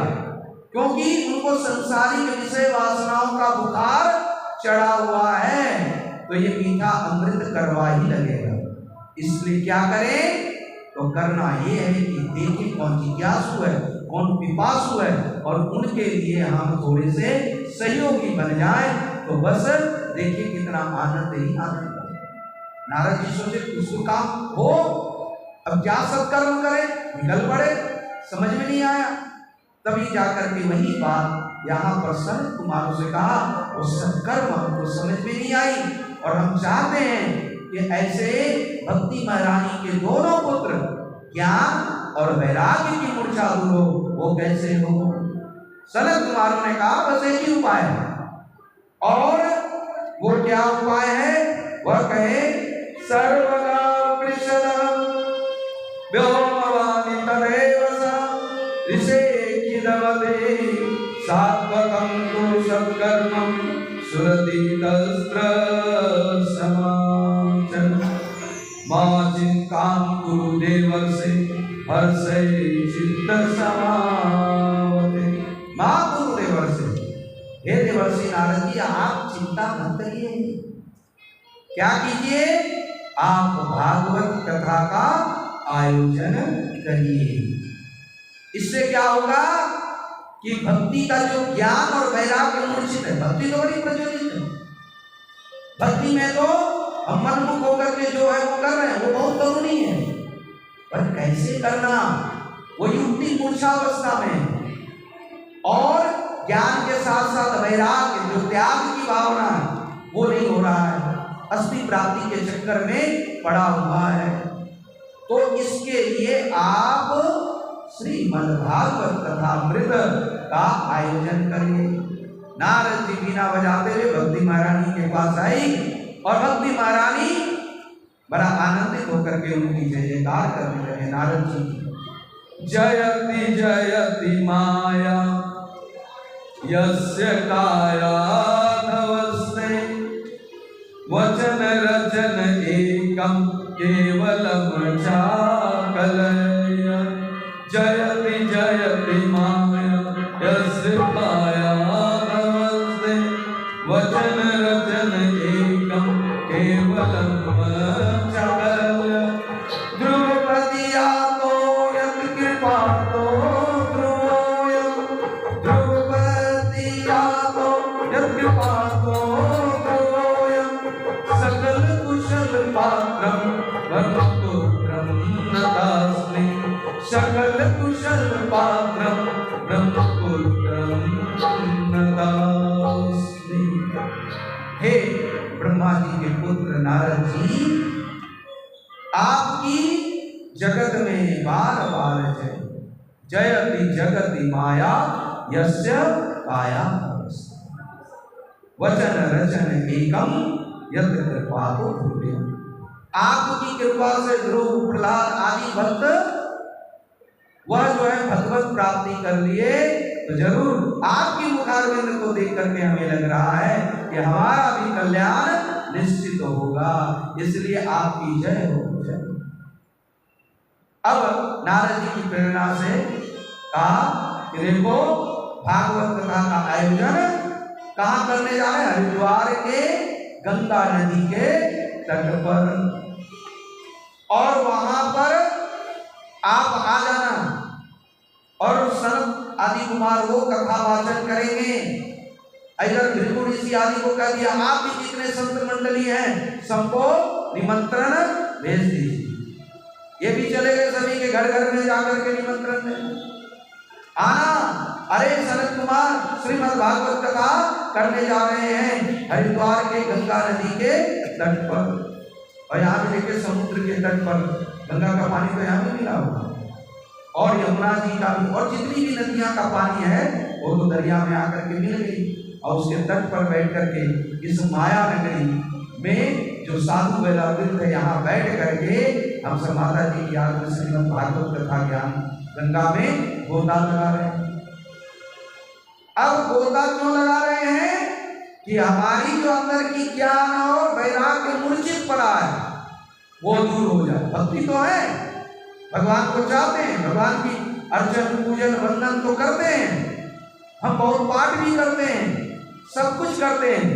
क्योंकि उनको संसारिक विषय वासनाओं का बुखार चढ़ा हुआ है, तो ये मीठा अमृत कड़वा ही लगेगा। इसलिए क्या करें, तो करना ये है कि देखें कौन जिज्ञासु है, कौन पिपासु है, और उनके लिए हम थोड़े से सहयोगी बन जाएं, तो बस देखिए कितना आनंद ही आनंद। नारद जी सोचे कुछ तो काम हो, अब क्या सत्कर्म करें, निकल पड़े, समझ में नहीं आया। तभी जाकर के वही बात यहाँ पर सनत कुमारों से कहा, वो सत्कर्म हमको समझ में नहीं आई, और हम चाहते हैं कि ऐसे भक्ति महारानी के दोनों पुत्र ज्ञान और वैराग्य की मूर्छा दूर हो, वो कैसे हो। सनत कुमारों ने कहा बस एक ही उपाय है, और वो क्या उपाय है, वह कहे सर्वगा पृषदं व्योमवानि तदेव स ऋषेकिदवते सात्वतं तु सत्कर्मं सुरतीतस्त्र समाचन मां चिंतां कुरु देवर्षे हर्षे चित्त समावते। मां कुरु देवर्षे, हे देवर्षि नारद जी आप चिंता मत करिए, क्या कीजिए, आप भागवत कथा का आयोजन करिए। इससे क्या होगा कि भक्ति का जो ज्ञान और वैराग्य मूर्छित है। भक्ति तो बड़ी प्रज्वलित है। भक्ति में तो हम मनमुख होकर के जो है वो कर रहे हैं, वो बहुत जरूरी है, पर कैसे करना, वो युक्ति मूर्छावस्था में, और ज्ञान के साथ साथ वैराग्य जो त्याग की भावना वो नहीं हो रहा है, अस्थि प्राप्ति के चक्कर में पड़ा हुआ है। तो इसके लिए आप श्रीमद् भागवत कथा अमृत का आयोजन करिए। नारद जी बीना बजाते हुए भक्ति महारानी के पास आई और भक्ति महारानी बड़ा आनंदित होकर के उनकी जय जयकार करने लगे। नारद जी, जयति जयति माया यस्य काया नमस्ते वचन रचन एकम केवलम चाकलय। जयति जयति माया यस्य काया नमस्ते वचन रचन एकम केवलम चाकलय। ध्रुवपति यातो यत् कृपातो ध्रुवोऽयं, ध्रुवपति यातो यत् कृपातो ध्रुवोऽयं, सकल कुशल पात्रं ब्रह्मपुत्रं नतास्मि, सकल कुशल पात्रं ब्रह्मपुत्रं नतास्मि। हे ब्रह्मा जी के पुत्र नारद जी, आपकी जगत में बार बार जय। जयति जगति माया यस्य काया वचन रचन एकम यत् कृपातो ध्रुवोऽयं। आपकी कृपा से ध्रुव, प्रहलाद आदि भक्त वह जो है भगवत प्राप्ति कर लिए, तो जरूर आपकी मुखारविंद को देख करके हमें लग रहा है कि हमारा भी कल्याण निश्चित होगा, इसलिए आपकी जय हो जय। अब नारद जी की प्रेरणा से कहा कि देखो भागवत कथा का आयोजन कहाँ करने जा रहे हैं? हरिद्वार के गंगा नदी के तट पर, और वहां पर आप आ जाना और सनत आदि कुमार वो कथा वाचन करेंगे। इधर भृगु ऋषि आदि को कह दिया, आप भी जितने संत मंडली हैं सबको निमंत्रण भेज दीजिए। ये भी चले गए सभी के घर घर में जाकर के निमंत्रण दें, आना। अरे सनत कुमार श्रीमद् भागवत कथा करने जा रहे हैं हरिद्वार के गंगा नदी के तट पर, और यहाँ पे देखिए समुद्र के तट पर गंगा का पानी तो यहाँ भी मिला हुआ, और यमुना जी का भी, और जितनी भी नदियां का पानी है वो तो दरिया में आकर के मिल गई। और उसके तट पर बैठ करके इस माया नगरी में जो साधु वेलावृत है, यहाँ बैठ करके हम सब माता जी की याद में श्रीमद् भागवत कथा ज्ञान गंगा में गोता लगा रहे हैं। अब गोता क्यों लगा रहे हैं? कि हमारी जो अंदर की ज्ञान और वैराग्य मूर्छित पड़ा है वो दूर हो जाए। भक्ति तो है, भगवान को चाहते हैं, भगवान की अर्चन पूजन वंदन तो करते हैं, हम बहुत पाठ भी करते हैं, सब कुछ करते हैं,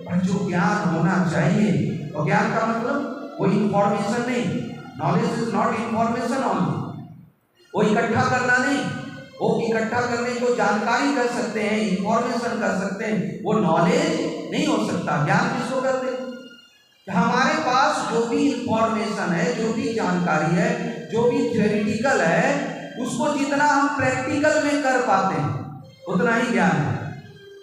पर जो ज्ञान होना चाहिए, और ज्ञान का मतलब वो इंफॉर्मेशन नहीं, knowledge is not information only, वो इकट्ठा करना नहीं, वो इकट्ठा करने को जानकारी कर सकते हैं, इंफॉर्मेशन कर सकते हैं, वो नॉलेज नहीं हो सकता। ज्ञान किसको करते हैं? हमारे पास जो भी इंफॉर्मेशन है, जो भी जानकारी है, जो भी थ्योरेटिकल है, उसको जितना हम प्रैक्टिकल में कर पाते हैं उतना ही ज्ञान है।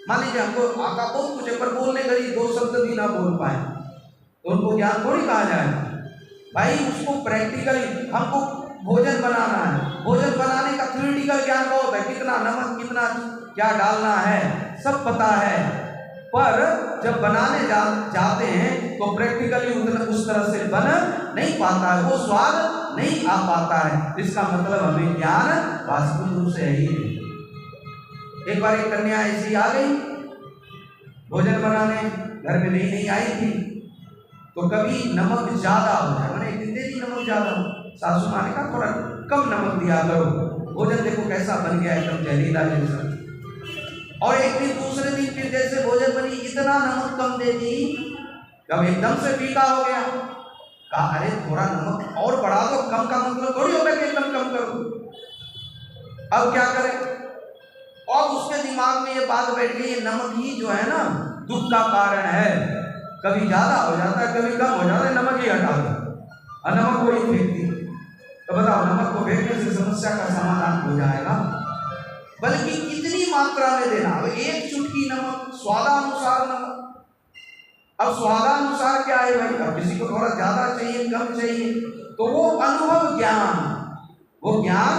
मान लीजिए हमको आका बहुत कुछ है, पर बोलने गई दो शब्द भी ना बोल पाए तो उनको ज्ञान थोड़ी कहा जाएगा भाई। उसको प्रैक्टिकली, हमको भोजन बनाना है, भोजन बनाने का थ्योरेटिकल ज्ञान बहुत है, कितना नमक कितना क्या डालना है सब पता है, पर जब बनाने जाते हैं तो प्रैक्टिकली उस तरह से बन नहीं पाता है, वो स्वाद नहीं आ पाता है। इसका मतलब हमें ज्ञान वास्तविक रूप से ही नहीं। एक बार एक कन्या ऐसी आ गई भोजन बनाने, घर में नई नई आई थी, तो कभी नमक ज्यादा हो जाए, मैंने एक दिन दे दी नमक ज्यादा, सासू माँ ने कहा थोड़ा कम नमक दिया करो, भोजन देखो कैसा बन गया एकदम जहरीला जैसा। और एक दिन दूसरे दिन फिर जैसे भोजन बनी, इतना नमक कम दे दी, जब एकदम से फीका हो गया। कहा अरे थोड़ा नमक और बढ़ा दो, कम का मतलब थोड़ी होगा कि एकदम कम कर दो। अब क्या करें? और उसके दिमाग में ये बात बैठ गई, ये नमक ही जो है ना दुख का कारण है, कभी ज्यादा हो जाता है कभी कम हो जाता है, नमक ही हटा दो और नमक को ही फेंक दी। तो बताओ नमक को फेंकने से समस्या का समाधान हो जाएगा? बल्कि कितनी मात्रा में देना? अब एक चुटकी नमक, स्वादानुसार नमक। अब स्वादानुसार क्या है भाई? अब किसी को थोड़ा ज्यादा चाहिए कम चाहिए, तो वो अनुभव ज्ञान, वो ज्ञान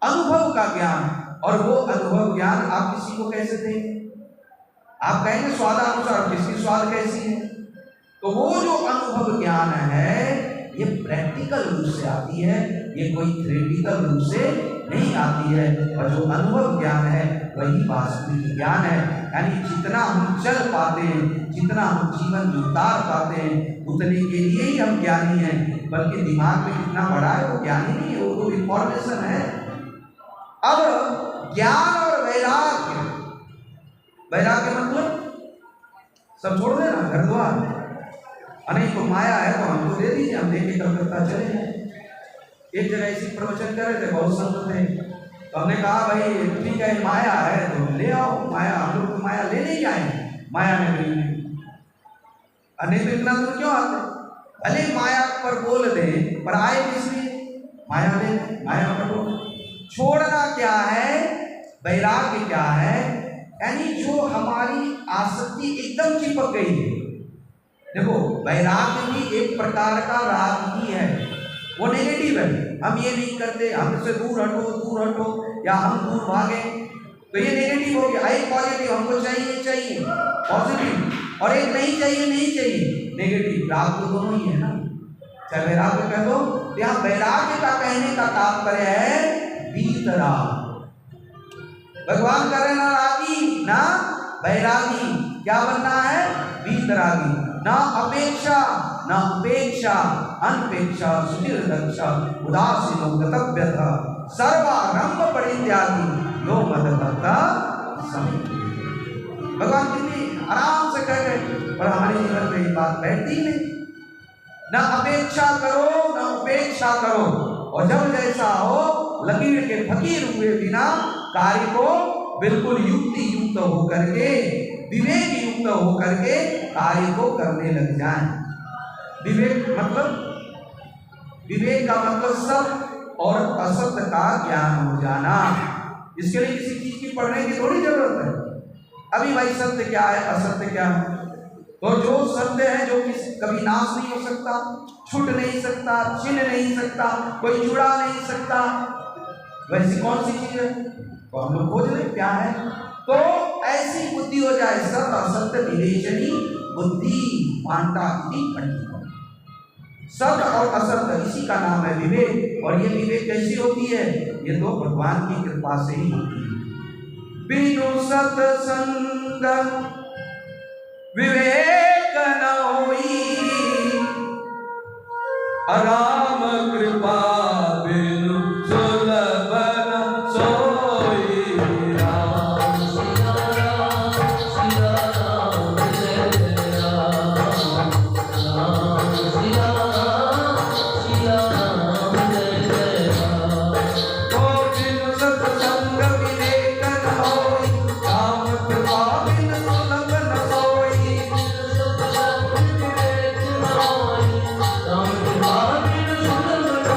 अनुभव का ज्ञान, और वो अनुभव ज्ञान आप किसी को कैसे देंगे? आप कहेंगे स्वादानुसार, किसकी स्वाद कैसी है? तो वो जो अनुभव ज्ञान है ये प्रैक्टिकल रूप से आती है, ये कोई थ्योरेटिकल रूप से नहीं आती है। और जो अनुभव ज्ञान है वही वास्तविक ज्ञान है। यानी जितना हम चल पाते हैं, जितना हम जीवन में उतार पाते हैं, उतने के लिए ही हम ज्ञानी हैं। बल्कि दिमाग में कितना बड़ा है वो ज्ञानी नहीं है, वो तो इंफॉर्मेशन है। अब ज्ञान और वैराग्य, वैराग्य मतलब सब छोड़ देना, घर द्वार, अनेक को माया है तो हमको दे दीजिए, हम देखे कलकत्ता चले जाए। एक जगह ऐसी प्रवचन कर रहे थे, बहुत संत थे, तो हमने कहा भाई ठीक है माया है तो ले आओ माया, हम लोग तो माया ले नहीं आए, माया में मिल नहीं तो इतना दूर क्यों आते? भले माया पर बोल दे पर आए किस लिए? माया ले, माया करो। छोड़ना क्या है? वैराग्य क्या है? यानी जो हमारी आसक्ति एकदम चिपक गई है। देखो वैराग्य भी एक प्रकार का राग ही है, वो नेगेटिव है। हम ये नहीं करते, हमसे दूर हटो या हम दूर भागे, तो ये नेगेटिव हो गया। एक पॉजिटिव, हमको चाहिए पॉजिटिव, और एक नहीं चाहिए नेगेटिव। राग तो दोनों ही है ना, चाहे वैराग्य कह दो। यहाँ वैराग्य का कहने का तात्पर्य है वीतराग। भगवान करे ना रागी ना वैरागी, क्या बनना है? वीतरागी। ना अपेक्षा ना उपेक्षा, अनपेक्षा सुधीर दक्षा, उदासीनो गतव्यथा, सर्वारंभ परित्यागी, यो मदभक्ता समिति। भगवान कितनी आराम से कह रहे, और हमारे जीवन में ये बात बैठती नहीं। ना अपेक्षा करो ना उपेक्षा करो, और जब जैसा हो लकीर के फकीर हुए बिना कार्य को बिल्कुल युक्ति युक्त होकर के, विवेक युक्त होकर के कार्य को करने लग जाएं। विवेक का मतलब सत्य और असत्य का ज्ञान हो जाना। इसके लिए किसी चीज की पढ़ने की थोड़ी जरूरत है। अभी भाई सत्य क्या है, असत्य क्या है? तो जो सत्य है, जो कभी नाश नहीं हो सकता, छूट नहीं सकता, छिन नहीं सकता, कोई जुड़ा नहीं सकता, वैसी कौन सी चीज है? तो हम लोग खोज लें क्या है। तो ऐसी बुद्धि हो जाए, सत्य असत्य विवेचनी बुद्धि पांडा इति पंडित। सत्य और असत्य इसी का नाम है विवेक। और ये विवेक कैसी होती है? ये तो भगवान की कृपा से ही होती है। बिनु सत्संग विवेक न होई, राम कृपा बिनु सुलभ न सोई। राम सिया राम जय राम, राम सिया राम जय राम। ओ बिनु सत्संग विवेक न होई, राम कृपा बिनु सुलभ न सोई। सत्संग विवेक न होई, राम कृपा बिनु सुलभ न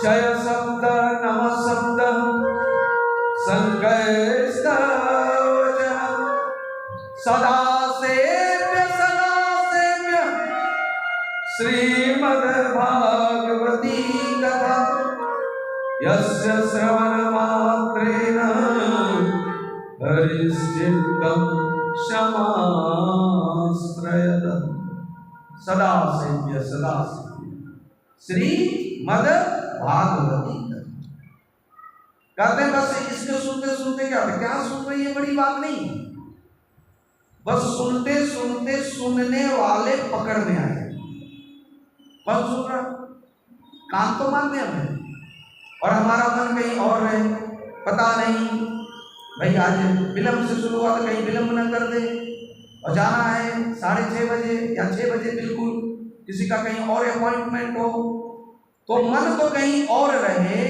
जय शब्द नम शब्द संकैस्तवचन सदा सेव्य श्रीमद्भागवती कथा यस्य श्रवणमात्रेण हरिश्चित्तं समाश्रयत। सदा सेव्य श्रीमद्भागवती कथा। कहते हैं बस इसको सुनते सुनते क्या सुन रही है, बड़ी बात नहीं, बस सुनते सुनते सुनने वाले पकड़ में आए। कौन सुन रहा? कान तो मानते हमें, और हमारा मन कहीं और है, पता नहीं भाई आज विलंब से शुरू हुआ तो कहीं विलंब न कर दे, और जाना है 6:30 बजे या 6 बजे बिल्कुल, किसी का कहीं और अपॉइंटमेंट हो, तो मन तो कहीं और रहे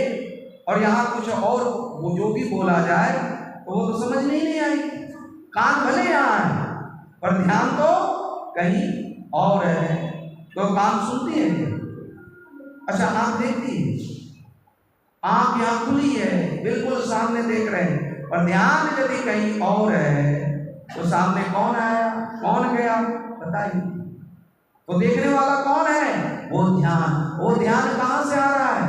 और यहाँ कुछ और वो जो भी बोला जाए तो वो तो समझ में ही नहीं आई। कान भले यहाँ है पर ध्यान तो कहीं और है। तो कान सुनती है क्या? अच्छा, आंख देखती है, आंख यहाँ खुली है, बिल्कुल सामने देख रहे हैं, पर ध्यान यदि कहीं और है तो सामने कौन आया कौन गया बताइए। तो देखने वाला कौन है? वो ध्यान। वो ध्यान कहाँ से आ रहा है?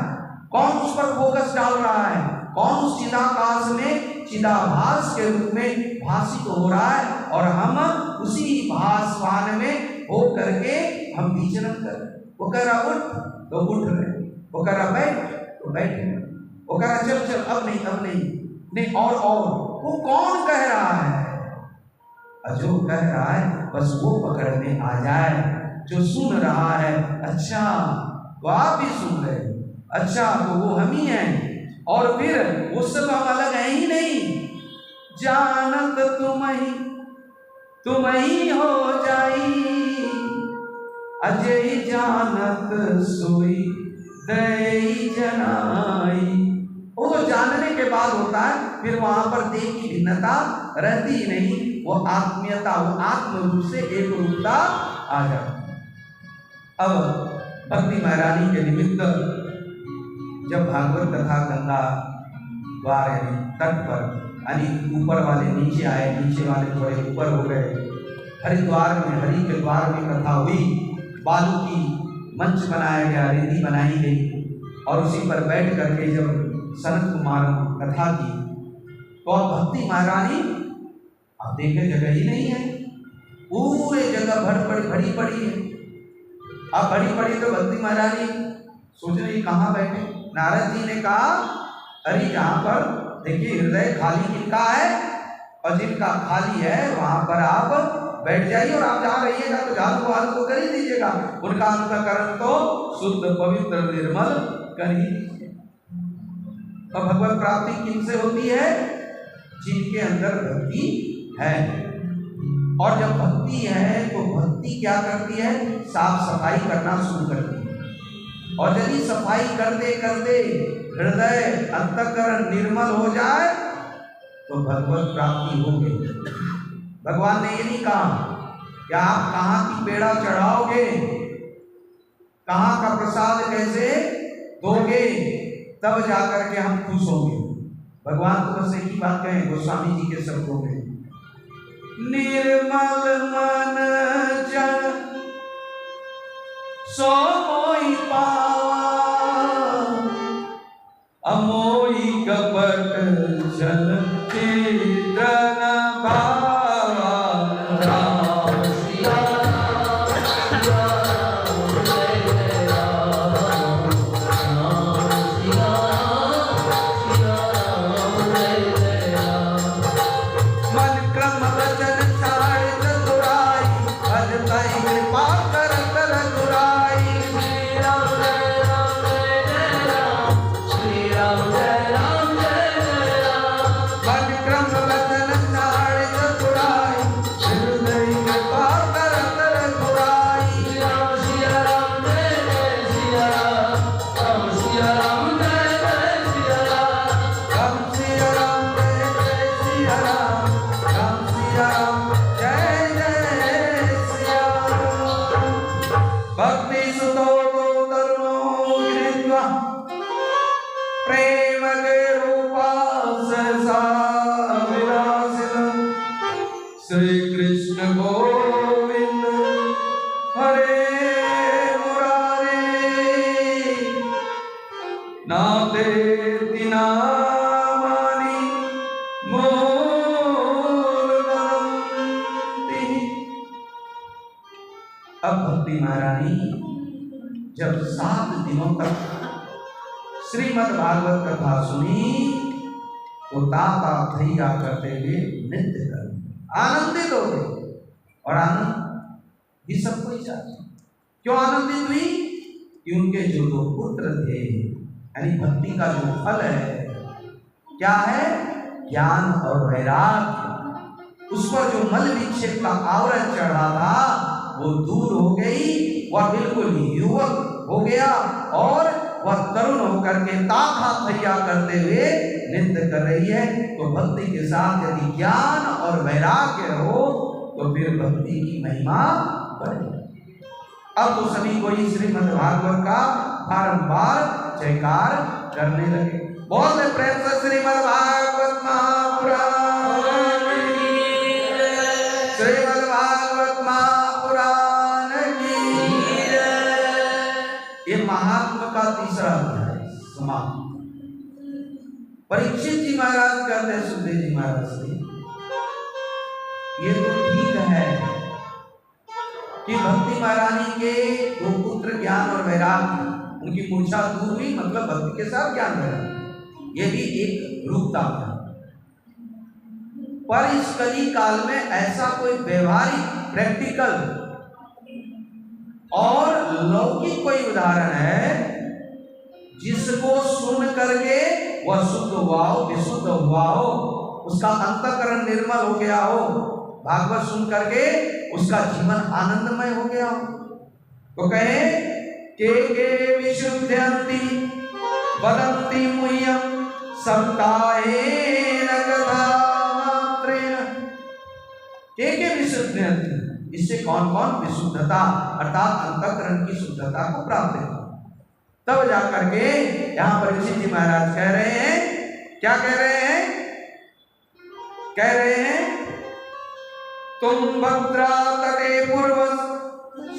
कौन उस पर फोकस डाल रहा है? कौन उस चिदाकाश में चिदाभास के रूप में भाषित हो रहा है, और हम उसी भासवान में हो करके हम विचरण कर। वो कह रहा उठ तो उठ रहे, वो कह रहा बैठ तो बैठ रहे, वो कह रहा चल चल अब नहीं नहीं और वो कौन कह रहा है? जो कह रहा है बस वो पकड़ में आ जाए। जो सुन रहा है अच्छा तो आप भी सुन रहे, अच्छा तो वो हम ही हैं, और फिर उससे तो हम अलग है ही नहीं। जानत तुम ही हो जाई, अजय जानत सोई दई जनाई। वो तो जानने के बाद होता है, फिर वहां पर देह की भिन्नता रहती ही नहीं, वो आत्मीयता, वो आत्म रूप से एक रूपता आ जाती। अब भक्ति महारानी के निमित्त जब भागवत कथा गंगा द्वार यानी तट पर, यानी ऊपर वाले नीचे आए, नीचे वाले थोड़े ऊपर हो गए, हरिद्वार में हरि के द्वार में कथा हुई, बालू की मंच बनाया गया, रेती बनाई गई, और उसी पर बैठ करके जब सनत कुमार कथा की, तो अब भक्ति महारानी आप देखे जगह ही नहीं है, पूरे जगह भरी पड़ी है। अब बड़ी पड़ी तो भक्ति महारानी सोच रही कहाँ बैठे। नारद जी ने कहा अरे यहाँ पर देखिए हृदय खाली किनका है, और जिनका खाली है वहां पर आप बैठ जाइए, और आप जहाँ रहिएगा तो झाड़ू वालू तो कर ही दीजिएगा, उनका अंतःकरण तो शुद्ध पवित्र निर्मल कर ही दीजिए। और भगवत प्राप्ति किनसे होती है? जिनके अंदर भक्ति है। और जब भक्ति है तो भक्ति क्या करती है? साफ सफाई करना शुरू करती है, और यदि सफाई करते करते हृदय अंतःकरण निर्मल हो जाए तो भगवत प्राप्ति हो गई। भगवान ने ये नहीं कहा कि आप कहाँ की पेड़ा चढ़ाओगे, कहाँ का प्रसाद कैसे दोगे, तब जाकर के हम खुश होंगे। भगवान तो बस एक ही बात कहें गोस्वामी जी के शब्दों में, निर्मल मन जन सो मोई पावा, अमोई कपट जन कीर्तन भावा। राम सिया Ram नाते तिनामानी मूल वदन्ति। अब भक्ति महारानी जब 7 दिनों तक श्रीमद् भागवत कथा सुनी तो ताता थैया करते हुए नृत्य कर आनंदित हो गए। और आनंद भी सबको ही चाहिए। क्यों आनंदित हुई? कि उनके जो 2 पुत्र थे, यानी भक्ति का जो फल है क्या है? ज्ञान और वैराग्य। उस पर जो मल विक्षेप का आवरण चढ़ा था वो दूर हो गई। वह बिल्कुल युवक हो गया और वह तरुण होकर के ताथा थैया करते हुए नृत्य कर रही है। तो भक्ति के साथ यदि ज्ञान और वैराग्य हो तो फिर भक्ति की महिमा बढ़े। अब तो सभी को श्रीमद् भागवत का बारंबार जयकार करने लगे। बोल प्रेम से श्रीमद् भागवत महापुराण की, श्रीमद् भागवत महापुराण की। ये महात्मा का तीसरा अध्याय समाप्त। परीक्षित जी महाराज कहते हैं सुखदेव जी महाराज से, ये तो ठीक है कि भक्ति महारानी के 2 पुत्र ज्ञान और वैराग्य, उनकी मूर्छा दूर हुई, मतलब भक्ति के साथ ज्ञान वैराग्य, ये भी एक रूपता था। पर इस कली काल में ऐसा कोई व्यवहारिक प्रैक्टिकल और लौकिक कोई उदाहरण है जिसको सुन करके वह शुद्ध हुआ हो, विशुद्ध हुआ हो, उसका अंतःकरण निर्मल हो गया हो, भागवत सुन करके उसका जीवन आनंदमय हो गया हो। तो कहे के विशुद्धयन्ति वदन्ति मुह्यं सप्ताहेन कथामात्रेण। के विशुद्धयन्ति, इससे कौन कौन विशुद्धता अर्थात अंतःकरण की शुद्धता को प्राप्त है। तब जाकर के यहाँ परीक्षित जी महाराज कह रहे हैं, क्या कह रहे हैं? कह रहे हैं तुम भद्रा तटे पूर्व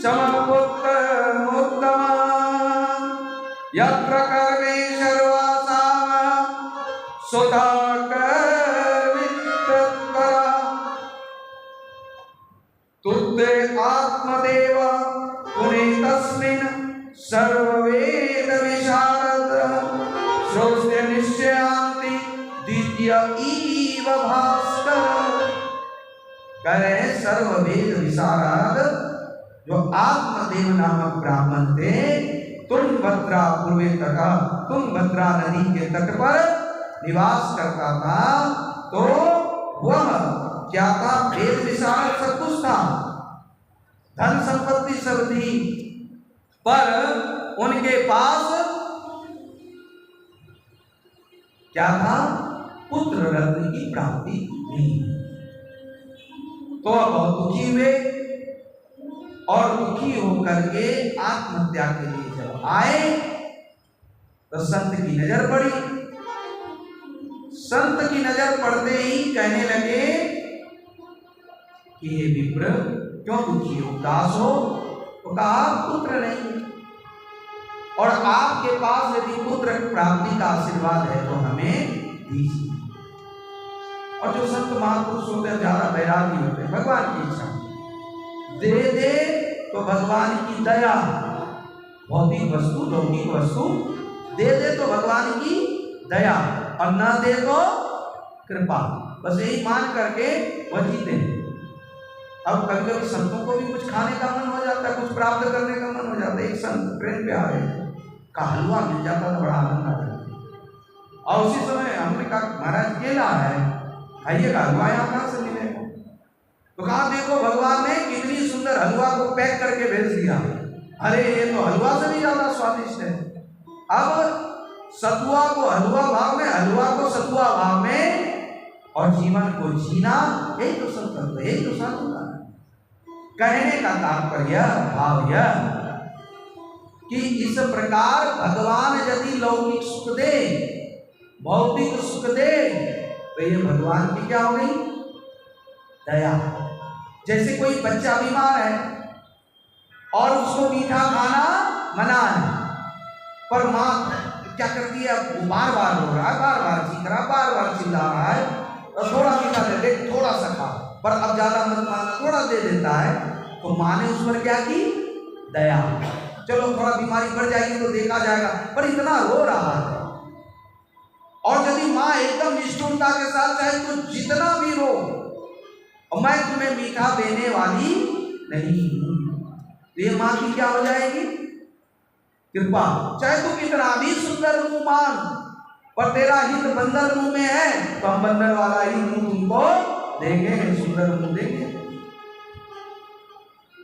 समपुत्तमोत्तमा यत्र कर्मे सर्वासाम सुधा कर्मित्तरा तुद्दे आत्मदेव पुने तस्मिन् सर्ववेद विशारद श्रोष्य निश्चयान्ति द्वितीय इव भास्कर। कह रहे हैं सर्ववेद विशारद जो आत्मदेव नामक ब्राह्मण थे, तुंगभद्रा पूर्वे तटा, तुंगभद्रा नदी के तट पर निवास करता था। तो वह क्या था? वेद विशारद सब कुछ था, धन संपत्ति सब थी, पर उनके पास क्या था? पुत्र रत्न की प्राप्ति नहीं। तो बहुत दुखी हुए और दुखी होकर के आत्महत्या के लिए जब आए तो संत की नजर पड़ी। संत की नजर पड़ते ही कहने लगे कि हे विप्र, क्यों दुखी हो, उदास हो? तो कहा पुत्र नहीं, और आपके पास यदि पुत्र प्राप्ति का आशीर्वाद है तो हमें दीजिए। और जो संत महापुरुष होते हैं ज्यादा वैरागी होते हैं, भगवान की इच्छा दे दे तो भगवान की दया, भौतिक वस्तु लौकिक वस्तु दे दे तो भगवान की दया, और न दे तो कृपा, बस यही मान करके वह जीते हैं। अब कभी कभी संतों को भी कुछ खाने का मन हो जाता है, कुछ प्राप्त करने का मन हो जाता है। एक संत ट्रेन पे आ रहे थे, का हलवा मिल जाता तो बड़ा आनंद आता है। और उसी समय हमने कहा महाराज केला है, खाइएगा, हलवा यहाँ कहाँ से मिलेगा? तो कहा देखो भगवान ने कितनी सुंदर हलवा को पैक करके भेज दिया, अरे ये तो हलवा से भी ज्यादा स्वादिष्ट है। अब सतुआ को हलवा भाव में, हलवा को सतुआ भाव में, और जीवन को जीना, यही तो संकल्प, यही तो साधुता। कहने का तात्पर्य भाव यह कि इस प्रकार भगवान यदि लौकिक सुख दे, भौतिक सुख दे, तो ये भगवान की क्या हो गई? दया। जैसे कोई बच्चा बीमार है और उसको मीठा खाना मना है, पर माँ क्या कर दिया, वो बार बार रो रहा है, बार बार चीख रहा है, बार बार चिल्ला रहा है, और थोड़ा मीठा दे दे, थोड़ा सा खा, पर अब ज्यादा मत मांगना, थोड़ा दे देता है। तो माँ ने उस पर क्या की, दया, चलो थोड़ा बीमारी बढ़ जाएगी तो देखा जाएगा, पर इतना रो रहा है। और यदि माँ एकदम निष्ठुरता के साथ चाहे तो जितना भी रो, और मैं तुम्हें मीठा देने वाली नहीं हूं, तो ये माँ की क्या हो जाएगी, कृपा। चाहे तू कितना भी सुंदर मुंह मांग, पर तेरा हित बंदर मुंह में है, तो हम बंदर वाला ही मुंह तुमको देंगे, सुंदर मुंह देंगे।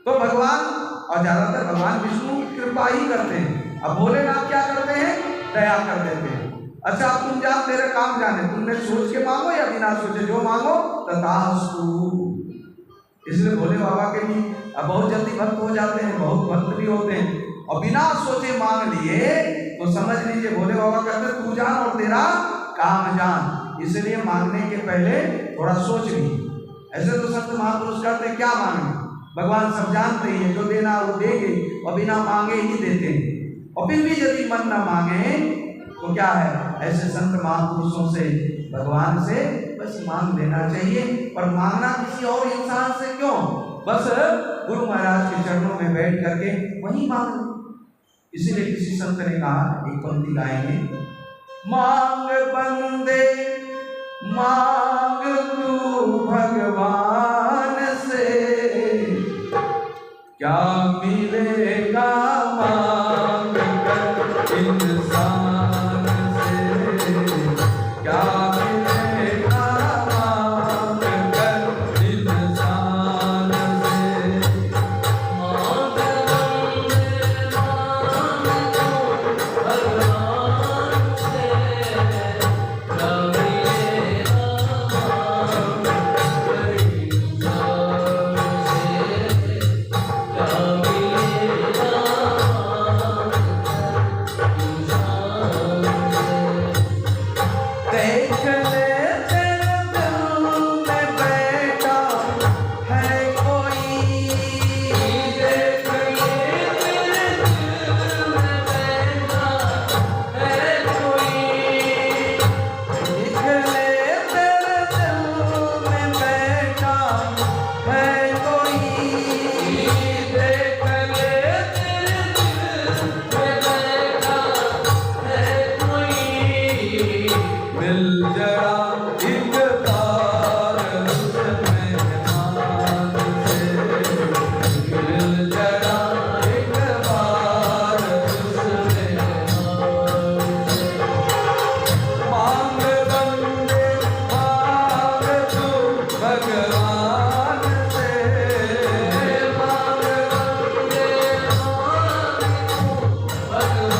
तो भगवान, और ज्यादातर भगवान विष्णु कृपा ही करते हैं। अब भोलेनाथ क्या करते हैं, दया कर देते हैं। अच्छा अब तुम जान, तेरा काम जाने, तुमने सोच के मांगो या बिना सोचे, जो मांगो तथास्तु। इसलिए भोले बाबा के भी अब बहुत जल्दी भक्त हो जाते हैं, बहुत भक्त भी होते हैं, और बिना सोचे मांग लिए तो समझ लीजिए भोले बाबा कहते तू जान और तेरा काम जान। इसलिए मांगने के पहले थोड़ा सोच ली। ऐसे तो संत महापुरुष कहते क्या मांगे, भगवान सब जानते ही है, जो देना वो देंगे, और बिना मांगे ही देते हैं। और फिर भी यदि मन न मांगे तो क्या है, ऐसे संत महापुरुषों से, भगवान से बस मांग लेना चाहिए। और मांगना किसी और इंसान से क्यों, बस गुरु महाराज के चरणों में बैठ करके वही मांग। इसीलिए किसी संत ने कहा, एक पंक्ति गाएंगे, मांग बंदे मांग तू भगवान से, क्या मिलेगा मांग कर इंसान से, क्या मिलेगा मांग कर इंसान से। मांग बंदे मांग तू भगवान से, क्या मिलेगा मांग कर इंसान से, क्या मिलेगा मांग कर इंसान से। देख ले तेरे दिल में बैठा है कोई, देख ले तेरे दिल में बैठा है कोई, देख ले तेरे दिल में बैठा है कोई, देख ले तेरे दिल में बैठा है कोई। मिल जरा एक बार उस मेहमान से, मिल जरा एक बार उस मेहमान से। मांग बंदे मांग तू भगवान से, मांग बंदे मांग तू भगवान से,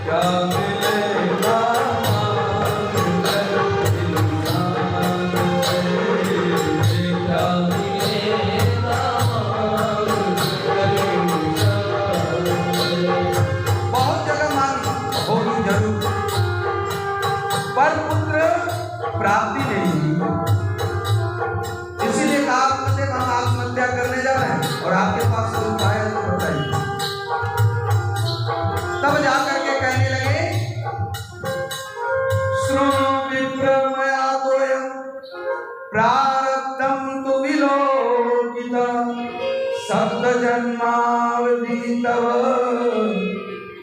क्या मिलेगा मांग कर इंसान से, क्या मिलेगा मांग कर इंसान से। बहुत जगह मांगी होगी जरूर, पर पुत्र प्राप्ति नहीं हुई। इसीलिए कहा आपसे हम आत्महत्या करने जा रहे हैं, और आपके पास कोई उपाय है तो बताइए। तब जाकर के कहने लगे, श्रुणु विप्र मया तोयं प्रारब्धं तु विलोकितं, सप्त जन्मावधि तव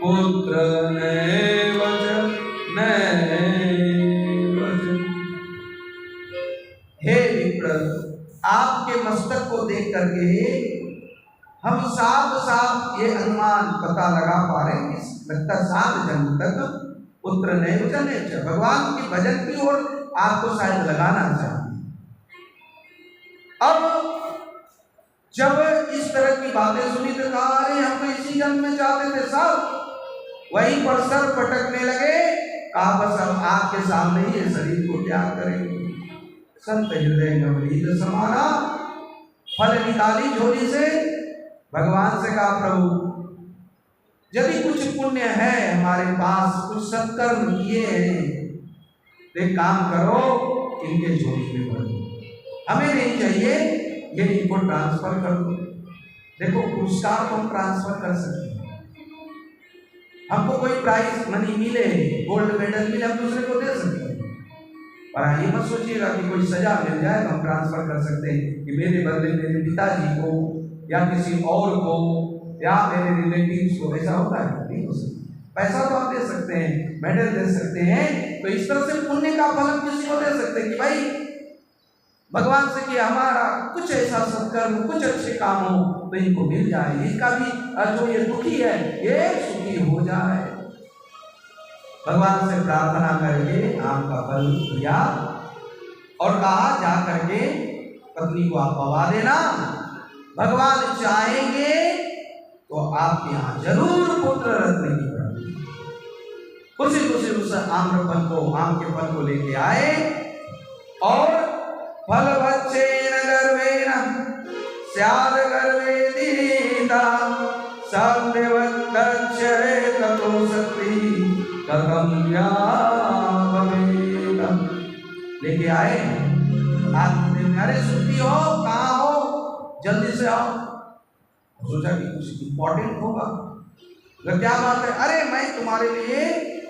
पुत्र नैव च, नैव च। हे विप्र, आपके मस्तक को देख करके हम साफ साफ ये अनुमान पता लगा पा रहे हैं कि लगता 7 जन्म तक पुत्र नैव च नैव च, भगवान के भजन की ओर आपको शायद लगाना चाहिए। अब जब इस तरह की बातें सुनी तो कहा, अरे हम तो इसी जन्म में चाहते थे सब। वहीं पर सर पटकने लगे, कहा बस हम आपके सामने ही ये शरीर को त्याग करेंगे। संत हृदय नवनीत समाना, फल निकाली झोली से, भगवान से कहा प्रभु यदि कुछ पुण्य है हमारे पास, कुछ सत्कर्म किए हैं, तो एक काम करो इनके झोली में भर दो, हमें नहीं चाहिए, ये इनको ट्रांसफर कर दो। देखो पुरस्कार को हम ट्रांसफर कर सकते हैं, हमको कोई प्राइज मनी मिले, गोल्ड मेडल मिले, हम दूसरे को दे सकते हैं। पर ये मत सोचिएगा कि कोई सजा मिल जाए तो हम ट्रांसफर कर सकते हैं कि मेरे बदले मेरे पिताजी को या किसी और को या मेरे रिलेटिव्स को। ऐसा होता है? नहीं हो सकता। पैसा तो आप दे सकते हैं, मेडल दे सकते हैं, तो इस तरह से पुण्य का फल हम किसी को दे सकते हैं कि भाई भगवान से कि हमारा कुछ ऐसा सत्कर्म, कुछ अच्छे काम हो तो इनको मिल जाए, इनका भी जो ये दुखी है ये सुखी हो जाए। भगवान से प्रार्थना करके आम का फल दिया और कहा जा करके पत्नी को आप पवा देना, भगवान चाहेंगे तो आपके यहाँ जरूर पुत्र रत्न की प्राप्ति। खुशी खुशी उस आम्रफल को, आम के फल को लेके आए और फल बच्चेन गर्वेण स्याद गर्वे दीता सत्यवत्तक्षरे ततो शक्ति कथम भवेत। लेके आए, अरे छुट्टी हो, कहाँ हो, जल्दी से आओ। सोचा कि कुछ इंपॉर्टेंट होगा, तो क्या बात है? अरे मैं तुम्हारे लिए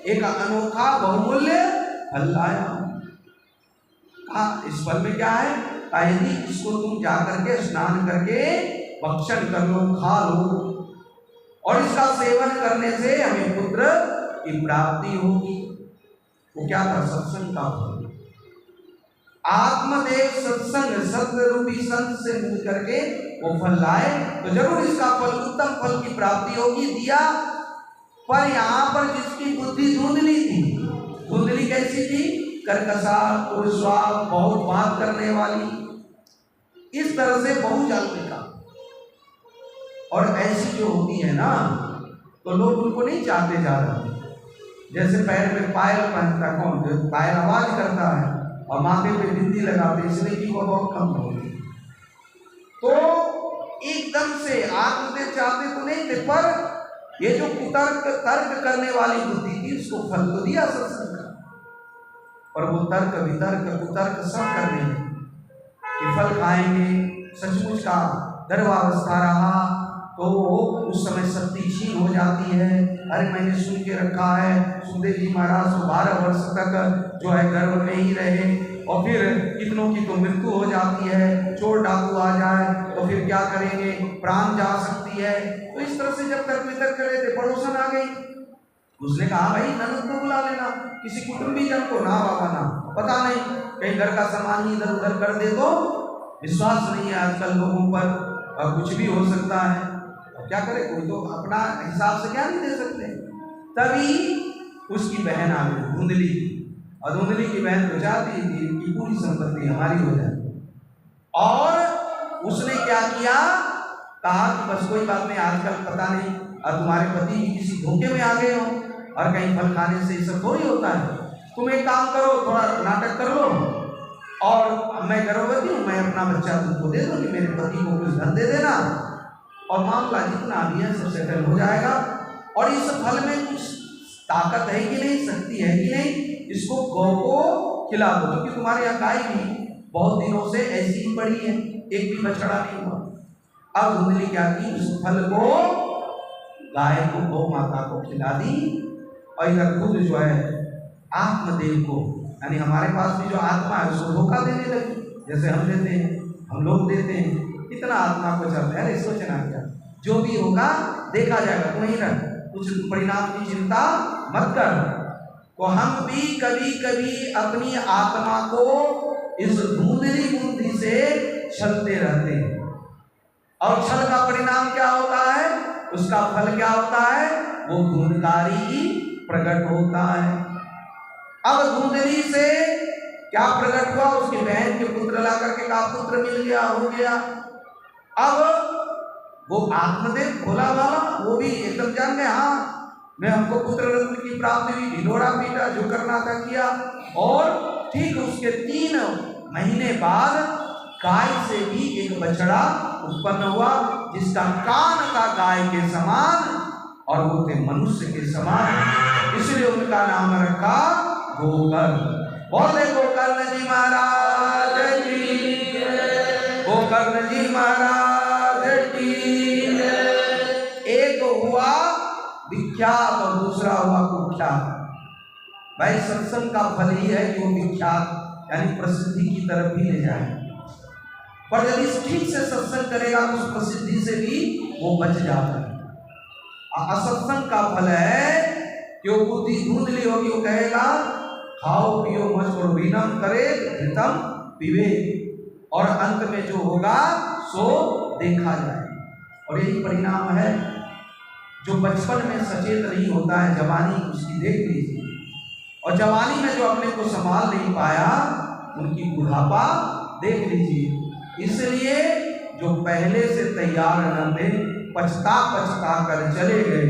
एक अनोखा बहुमूल्य फल लाया हूं। इस फल में क्या है? यदि इसको तुम जा करके स्नान करके भक्षण कर लो, खा लो, और इसका सेवन करने से हमें पुत्र की प्राप्ति होगी। वो क्या था? सत्संग का फल। आत्मदेव सत्संग सत्य संत से मिल करके वो फल लाए तो जरूर इसका फल, उत्तम फल की प्राप्ति होगी। दिया, पर यहाँ पर जिसकी बुद्धि धुंधली थी, धुंधली कैसी थी? कर्कशा, पुरुषवा, बहुत बात करने वाली, इस तरह से बहुजाल्पिका। और ऐसी जो होती है ना, तो लोग उनको नहीं चाहते ज्यादा। जैसे पैर में पायल पहनता, कौन जो पायल आवाज करता है, और माथे पे बिंदी लगाते, इसलिए कि वो बहुत कम होती। तो एकदम से आत्मदेव चाहते तो नहीं थे, पर ये जो कुतर्क तर्क करने वाली बुद्धि थी, उसको फल तो दिया सत्संग का, और वो तर्क वितर्क कुतर्क सब करने कि फल खाएंगे। सचमुच का गर्भावस्था रहा तो उस समय शक्ति क्षीण हो जाती है। अरे मैंने सुन के रखा है सुखदेव जी महाराज को 12 वर्ष तक जो है गर्भ में ही रहे, और फिर कितनों की तो मृत्यु हो जाती है, चोर डाकू आ जाए तो फिर क्या करेंगे, प्राण जा सकती है। तो इस तरह से जब तक वितर्क कर रहे थे, पड़ोसन आ गई, उसने कहा भाई ननद को बुला लेना, किसी कुटुंबी जन को। ना बाबा ना, पता नहीं कहीं घर का सामान ही इधर उधर कर दे, तो विश्वास नहीं है आजकल लोगों पर, और कुछ भी हो सकता है। क्या करे, कोई तो अपना हिसाब से क्या नहीं दे सकते। तभी उसकी बहन आ गई धुंधली, और धुंधली की बहन तो चाहती थी कि पूरी संपत्ति हमारी हो जाए, और उसने क्या किया, कहा कि बस कोई बात नहीं, आजकल पता नहीं और तुम्हारे पति भी किसी धोखे में आ गए हो, और कहीं फल खाने से ये सब थोड़ी होता है। तुम एक काम करो, थोड़ा नाटक कर लो, और मैं गर्भवती हूँ, मैं अपना बच्चा तुमको दे दूँगी, मेरे पति को कुछ धन दे देना, और मामला जितना भी है सब सेटल हो जाएगा। और इस फल में कुछ ताकत है कि नहीं, शक्ति है कि नहीं, इसको गौ को खिला दो, क्योंकि तुम्हारे यहाँ गाय भी बहुत दिनों से ऐसी ही पड़ी है, एक भी बछड़ा नहीं हुआ। अब धुंधली क्या की, उस फल को गाय को, गौ माता को खिला दी, और इधर खुद जो है आत्मदेव को, यानी हमारे पास भी जो आत्मा है उसको धोखा देने लगी, जैसे हम देते हैं, हम लोग देते हैं, इतना आत्मा को चलता है। सोचना क्या, जो भी होगा देखा जाएगा, तू नहीं रह, कुछ परिणाम की चिंता मत कर। तो हम भी कभी कभी अपनी आत्मा को इस धुंधली बुद्धि से छलते रहते हैं, और छल का परिणाम क्या होता है, उसका फल क्या होता है, वो धुंधकारी प्रकट होता है। अब धुंधली से क्या प्रकट हुआ, उसकी बहन के पुत्र ला करके का पुत्र मिल गया, हो गया। अब वो आत्मदेव भोला वाला, वो भी एकदम जान गए, हाँ मैं हमको पुत्र रत्न की प्राप्ति हुई, ढिंढोरा पीटा, जो करना था किया। और ठीक उसके 3 महीने बाद गाय से भी एक बछड़ा उत्पन्न हुआ, जिसका कान था गाय के समान और वो थे मनुष्य के समान, इसलिए उनका नाम रखा गोकर्ण। बोले गोकर्ण जी महाराज की, गोकर्ण जी महाराज की। एक हुआ विख्यात और दूसरा हुआ कुख्यात। भाई सत्संग का फल ही है कि वो विख्यात यानी प्रसिद्धि की तरफ भी ले जाए, पर यदि ठीक से सत्संग करेगा तो उस प्रसिद्धि से भी वो बच जाता है। असत्संग का फल है कि वो बुद्धि धुंधली होगी, वो कहेगा खाओ पियो मत करो, विनम करे घृतम पीवे, और अंत में जो होगा सो देखा जाए। और यही परिणाम है। जो बचपन में सचेत नहीं होता है, जवानी उसकी देख लीजिए, और जवानी में जो अपने को संभाल नहीं पाया उनकी बुढ़ापा देख लीजिए। इसलिए जो पहले से तैयार न थे पछता पछता कर चले गए,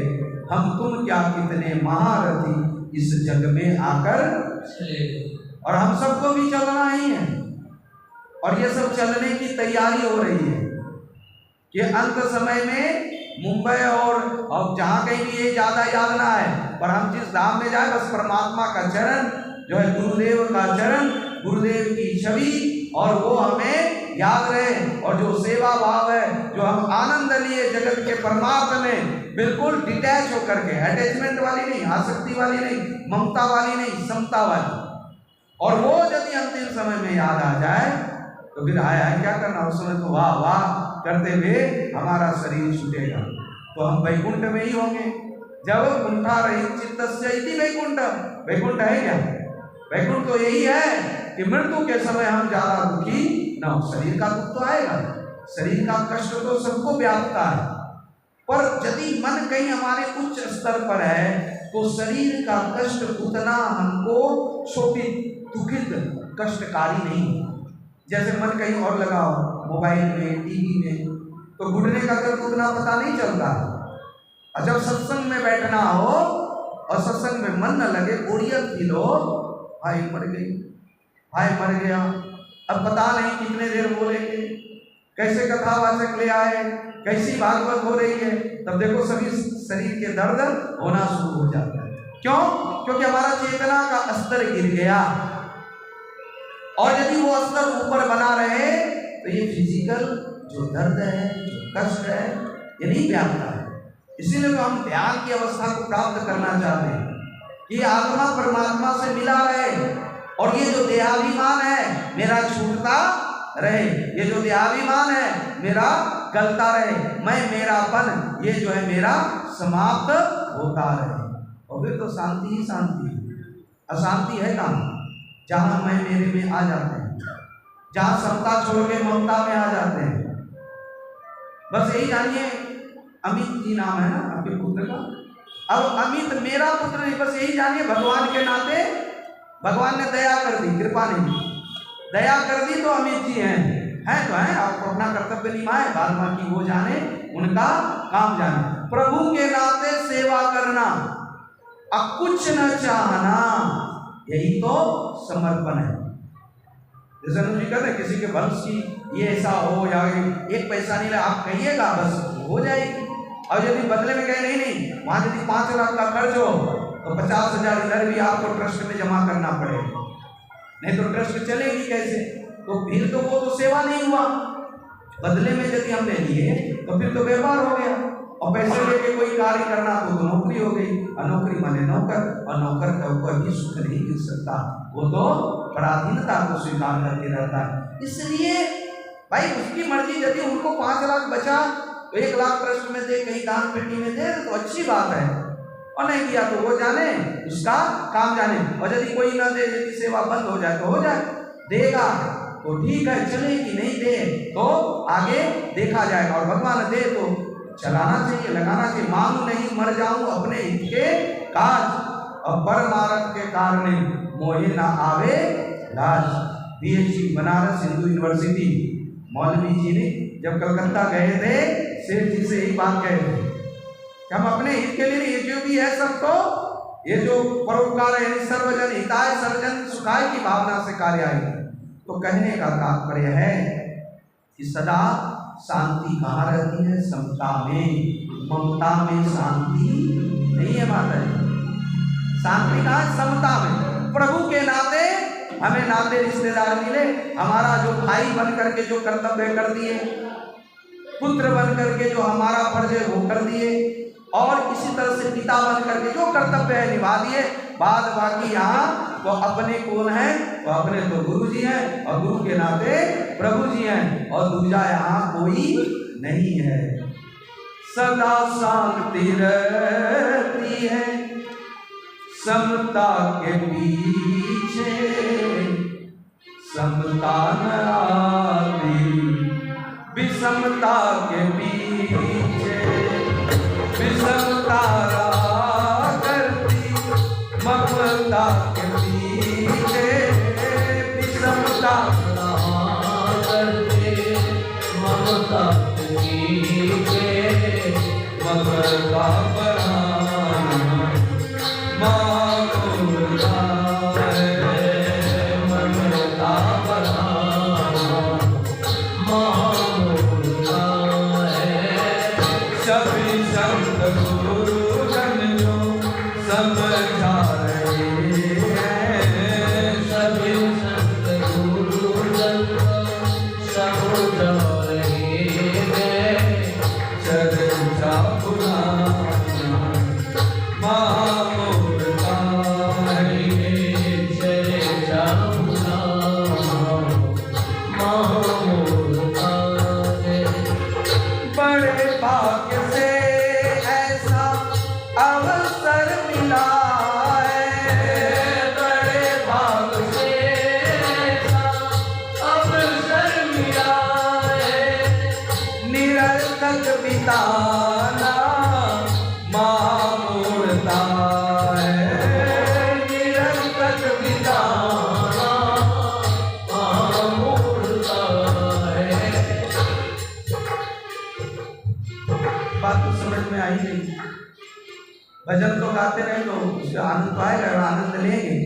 हम तुम क्या कितने महारथी इस जग में आकर चले गए। और हम सबको भी चलना ही है, और ये सब चलने की तैयारी हो रही है कि अंत समय में मुंबई और जहाँ कहीं भी ये ज़्यादा याद ना है, पर हम जिस धाम में जाए बस परमात्मा का चरण जो है, गुरुदेव का चरण, गुरुदेव की छवि, और वो हमें याद रहे। और जो सेवा भाव है, जो हम आनंद लिए जगत के परमार्थ में, बिल्कुल डिटैच होकर के, अटैचमेंट वाली नहीं, आसक्ति वाली नहीं, ममता वाली नहीं, समता वाली। और वो यदि अंतिम समय में याद आ जाए तो फिर आया है क्या करना, उस समय तो वाह वाह करते हुए हमारा शरीर छूटेगा, तो हम वैकुंठ में ही होंगे। जब कुंठा रही चित्तस्य इति वैकुंठ, वैकुंठ है क्या? वैकुंठ तो यही है कि मृत्यु के समय हम ज्यादा दुखी न हो। शरीर का दुख तो आएगा, शरीर का कष्ट तो सबको व्यापता है, पर यदि मन कहीं हमारे उच्च स्तर पर है तो शरीर का कष्ट उतना हमको शोभित, दुखित, कष्टकारी नहीं। जैसे मन कहीं और लगा हो, मोबाइल में, टीवी में, तो घुटने का दर्द उतना पता नहीं चलता। और जब सत्संग में बैठना हो और सत्संग में मन न लगे, बोरियत फील हो, भाई मर गई, भाई मर गया, अब पता नहीं कितने देर बोलेंगे, कैसे कथावाचक ले आए, कैसी भागवत हो रही है, तब देखो सभी शरीर के दर्द होना शुरू हो जाता है। क्यों? क्योंकि हमारा चेतना का स्तर गिर गया, और यदि वो स्तर ऊपर बना रहे तो ये फिजिकल जो दर्द है, जो कष्ट है, ये नहीं व्यापता है। इसीलिए तो हम ध्यान की अवस्था को प्राप्त करना चाहते हैं कि आत्मा परमात्मा से मिला रहे, और ये जो देहाभिमान है मेरा छूटता रहे, ये जो देहाभिमान है मेरा गलता रहे, मैं मेरापन ये जो है मेरा समाप्त होता रहे, और फिर तो शांति ही शांति है। अशांति है कहाँ? जहाँ मैं मेरे में आ जाते हैं, जहाँ समता छोड़ के ममता में आ जाते हैं। बस यही जानिए, अमित जी नाम है ना आपके पुत्र का, अब अमित मेरा पुत्र नहीं, बस यही जानिए भगवान के नाते भगवान ने दया कर दी, कृपा नहीं दया कर दी तो अमित जी हैं तो हैं, आपको अपना कर्तव्य निभाए, बाद बाकी वो जाने, उनका काम जाने। प्रभु के नाते सेवा करना, अब कुछ न चाहना, यही तो समर्पण है। जैसे अनुजी कहते किसी के वंश की ये ऐसा हो या एक पैसा नहीं ले, आप कहिएगा बस हो जाएगी। और यदि बदले में कहे नहीं, वहां यदि 5 लाख का खर्च हो तो 50,000 इधर भी आपको ट्रस्ट में जमा करना पड़ेगा, नहीं तो ट्रस्ट चलेगी कैसे? तो फिर तो वो तो सेवा नहीं हुआ। बदले में यदि हम ले लिए तो फिर तो व्यापार हो गया, और पैसे लेके कोई कार्य करना तो नौकरी हो गई, और नौकरी माने नौकर, और नौकर का कभी सुख नहीं मिल सकता, वो तो पराधीनता को स्वीकार करके रहता है। इसलिए भाई उसकी मर्जी, यदि उनको 5 लाख बचा तो 1 लाख ट्रस्ट में दे, कहीं दान पेटी में दे तो अच्छी बात है, और नहीं दिया तो वो जाने, उसका काम जाने। और यदि कोई ना दे, यदि सेवा बंद हो जाए तो हो जाए, देगा तो ठीक है चलेगी, नहीं दे तो आगे देखा जाएगा। और भगवान दे तो चलाना चाहिए, लगाना चाहिए। मांगू नहीं मर जाऊं अपने हित के काज, और परमारथ के कारण मोहे ना आवे लाज। बीएचयू बनारस हिंदू यूनिवर्सिटी मौलवी जी ने जब कलकत्ता गए थे, सेठ जी से यही बात कहे थे कि हम अपने हित के लिए, ये जो भी है सब तो ये जो परोपकार है, सर्वजन हिताय सर्वजन सुखाय की भावना से कार्य आएगी। तो कहने का तात्पर्य है कि सदा शांति कहाँ रहती है? समता में, ममता में शांति नहीं है माता जी। शांति कहाँ है? समता में। प्रभु के नाते हमें नाते रिश्तेदार मिले, हमारा जो भाई बन करके जो कर्तव्य कर दिए, पुत्र बन करके जो हमारा फर्ज है वो कर दिए, और इसी तरह से पिता बन करके जो कर्तव्य है निभा दिए। बाद बाकी यहाँ वो अपने कौन है, वो अपने तो गुरु जी हैं, और गुरु के नाते प्रभु जी हैं, और दूजा यहाँ कोई नहीं है। सदा शांति रहती है समता के पीछे, समता न आती विषमता के पीछे, विषमता करती ममता के पीछे, विषमता करके ममता कीजिए, ममता बढ़ाना मामूला है, ममता बढ़ाना मामूला है। सभी संत गुरुजन जो समझा रहे हैं, सभी संत गुरुजन समझा रहे हैं, चर्चा पुराना मामूलता है, चर्चा मामूलता है। बड़े भाग्य से ऐसा अवसर मिला है, बड़े भाग से ऐसा अवसर मिला है, निरर्थक बिताना मामूलता है, निरर्थक बिताना मामूलता है। बात तो समझ में आई नहीं। भजन तो गाते रहे तो उसका आनंद तो आएगा, और आनंद लेंगे।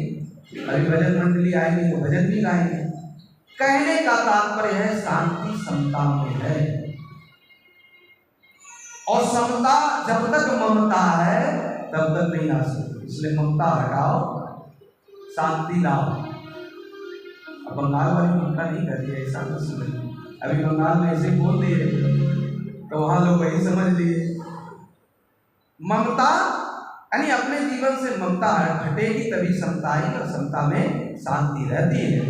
अभी भजन मंडली आएगी तो भजन भी गाएंगे। कहने का तात्पर्य है शांति समता में है, और समता जब तक ममता है तब तक नहीं आ सकती। इसलिए ममता हटाओ, शांति लाओ। अब बंगाल वाली ममता नहीं कर रही है, ऐसा मत समझिए। अभी बंगाल में ऐसे बोल दिए तो वहां लोग वही समझ लिए। ममता यानी अपने जीवन से ममता हटेगी तभी समता आएगी, और समता में शांति रहती है।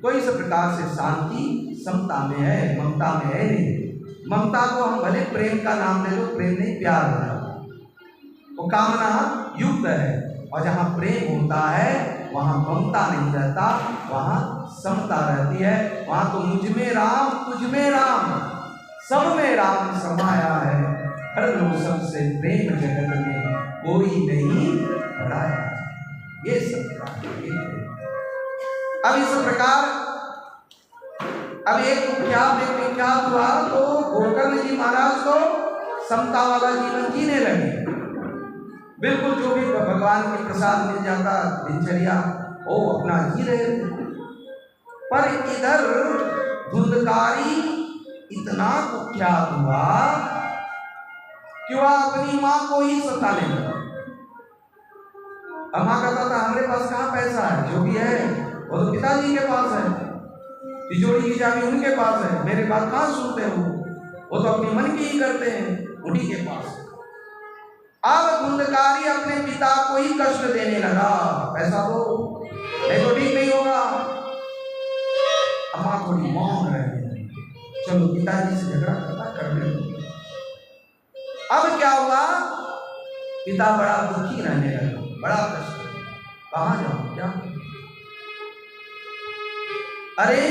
तो इस प्रकार से शांति समता में है, ममता में है नहीं। ममता को हम भले प्रेम का नाम ले लो, प्रेम नहीं प्यार होता, वो कामना युक्त है। और जहाँ प्रेम होता है वहाँ ममता नहीं रहता, वहाँ समता रहती है। वहाँ तो मुझ में राम तुझ में राम, सब में राम समाया है, हर लोग सबसे प्रेम जगत में कोई नहीं बढ़ाया। ये सब अब इस प्रकार अब एक विख्यात हुआ तो गोकर्ण जी महाराज को समता वाला जीवन जीने लगे। बिल्कुल जो भी भगवान के प्रसाद मिल जाता दिनचर्या वो अपना जी रहे थे। पर इधर धुंधकारी इतना कुख्यात हुआ कि वह अपनी माँ को ही सताने लगा। अब माँ कहता था हमारे पास कहाँ पैसा है, जो भी है वो तो पिताजी के पास है, तिजोरी की चाबी उनके पास है, मेरे बात कहाँ सुनते हो, वो तो अपनी मन की ही करते हैं, उन्हीं के पास। अब धुंधकारी अपने पिता को ही कष्ट देने लगा, पैसा दो नहीं तो ठीक नहीं होगा। अम्मा थोड़ी मौन रहे, चलो पिताजी से झगड़ा करता करने दो। अब क्या हुआ, पिता बड़ा दुखी रहने लगा, बड़ा कष्ट, कहाँ जाऊं क्या। अरे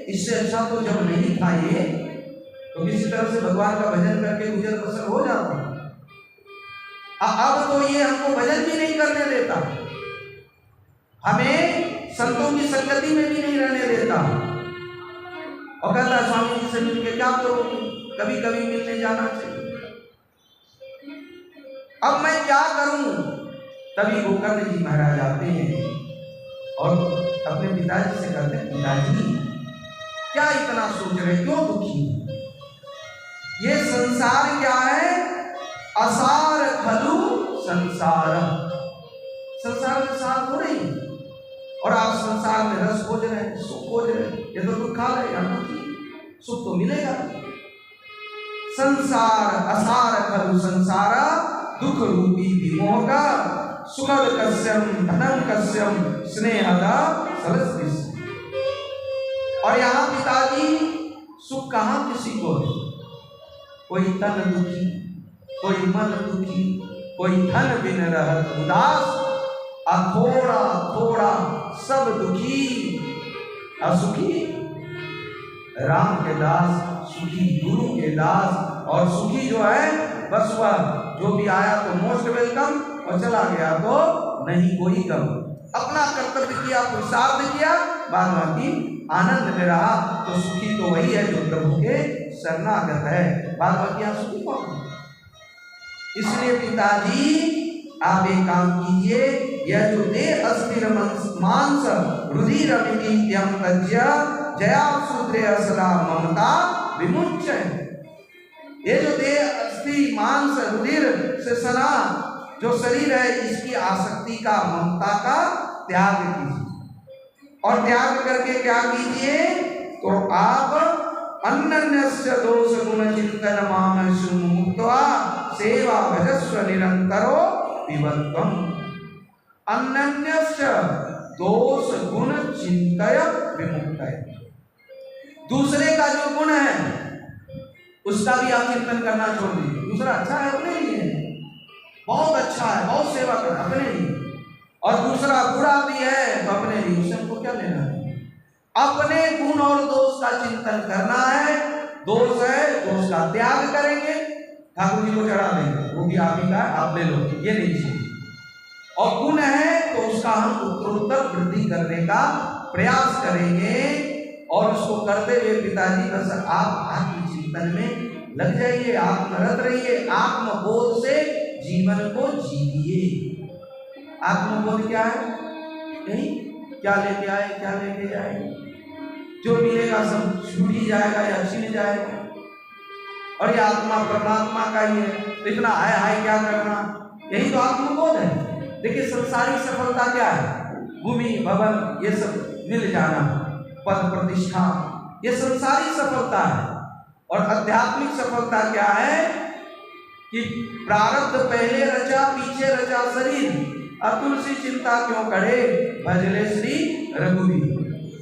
इससे अच्छा तो जब नहीं था ये तो किसी तरह से भगवान का भजन करके गुजर बसर हो जाता। अब तो ये हमको भजन भी नहीं करने देता, हमें संतों की संगति में भी नहीं रहने देता, और कहता स्वामी जी से मिलके क्या करोगे, कभी कभी मिलने जाना चाहिए। अब मैं क्या करूं। तभी गोकर्ण जी महाराज आते हैं और अपने पिताजी से कहते हैं, पिताजी क्या इतना सोच रहे, क्यों दुखी, ये संसार क्या है, असार खलु संसार, संसार में सार हो रही, और आप संसार में रस खोज रहे हैं, सुख खोज रहे हैं, ये तो दुख खा रहे हैं, सुख तो मिलेगा। संसार असार खलु संसारा दुख रूपी विमोह का सुखद कस्यम धनम कस्यम स्नेहदा सरस्वती। और यहाँ पिताजी सुख कहाँ किसी को है? कोई तन दुखी, कोई मन दुखी, कोई धन बिन रहत उदास, थोड़ा थोड़ा सब दुखी असुखी। राम के दास सुखी, गुरु के दास, और सुखी जो है बस वह जो भी आया तो मोस्ट वेलकम और चला गया तो नहीं कोई गम। अपना कर्तव्य किया, पुरुषार्थ किया, बाद बाकी आनंद में रहा तो सुखी तो वही है जो प्रभु के शरणागत है। बाद बाकी आप सुखी कौन? इसलिए पिताजी आप एक काम कीजिए, यह जो देह अस्थिर मांस रुधिर अमित्यम तज्य जया सूत्रे असला ममता विमुच्य। ये जो देह अस्थि मांस रुधिर से सना जो शरीर है, इसकी आसक्ति का, ममता का त्याग कीजिए। और त्याग करके क्या कीजिए? तो आप अन्यन्यस्य दोष गुण चिंतन मामसु मुक्त्वा सेवा भजस्व निरंतरो विवत्वम। अन्यन्यस्य दोष गुण चिंतय विमुक्तय। दूसरे का जो गुण है उसका भी आप चिंतन करना छोड़ दीजिए। दूसरा अच्छा है अपने लिए, बहुत अच्छा है, बहुत सेवा कर अपने लिए, और दूसरा बुरा भी है तो अपने लिए, उससे हमको क्या लेना है? अपने गुण और दोष का चिंतन करना है। दोष है, दोष का त्याग करेंगे, ठाकुर जी को चढ़ा देंगे, वो भी आप ही का, आप ले लो, ये नहीं चाहिए। और गुण है तो उसका हम उत्तरोत्तर वृद्धि करने का प्रयास करेंगे, और उसको करते हुए पिताजी बस आप आत्मचिंतन में लग जाइए, आत्मरत रहिए, आत्मबोध से जीवन को जीविए। आत्मबोध क्या है? नहीं क्या लेके आए, क्या लेके जाए, जो मिलेगा सब छूट ही जाएगा या छीन जाएगा। और ये आत्मा परमात्मा का ही है, तो इतना हाय हाय क्या करना, यही तो आत्मबोध है। देखिए संसारिक सफलता क्या है? भूमि भवन ये सब मिल जाना, पद प्रतिष्ठा, ये संसारिक सफलता है। और आध्यात्मिक सफलता क्या है कि प्रारब्ध पहले रचा पीछे रचा शरीर, अब तुलसी चिंता क्यों करे भजले श्री रघुवीर।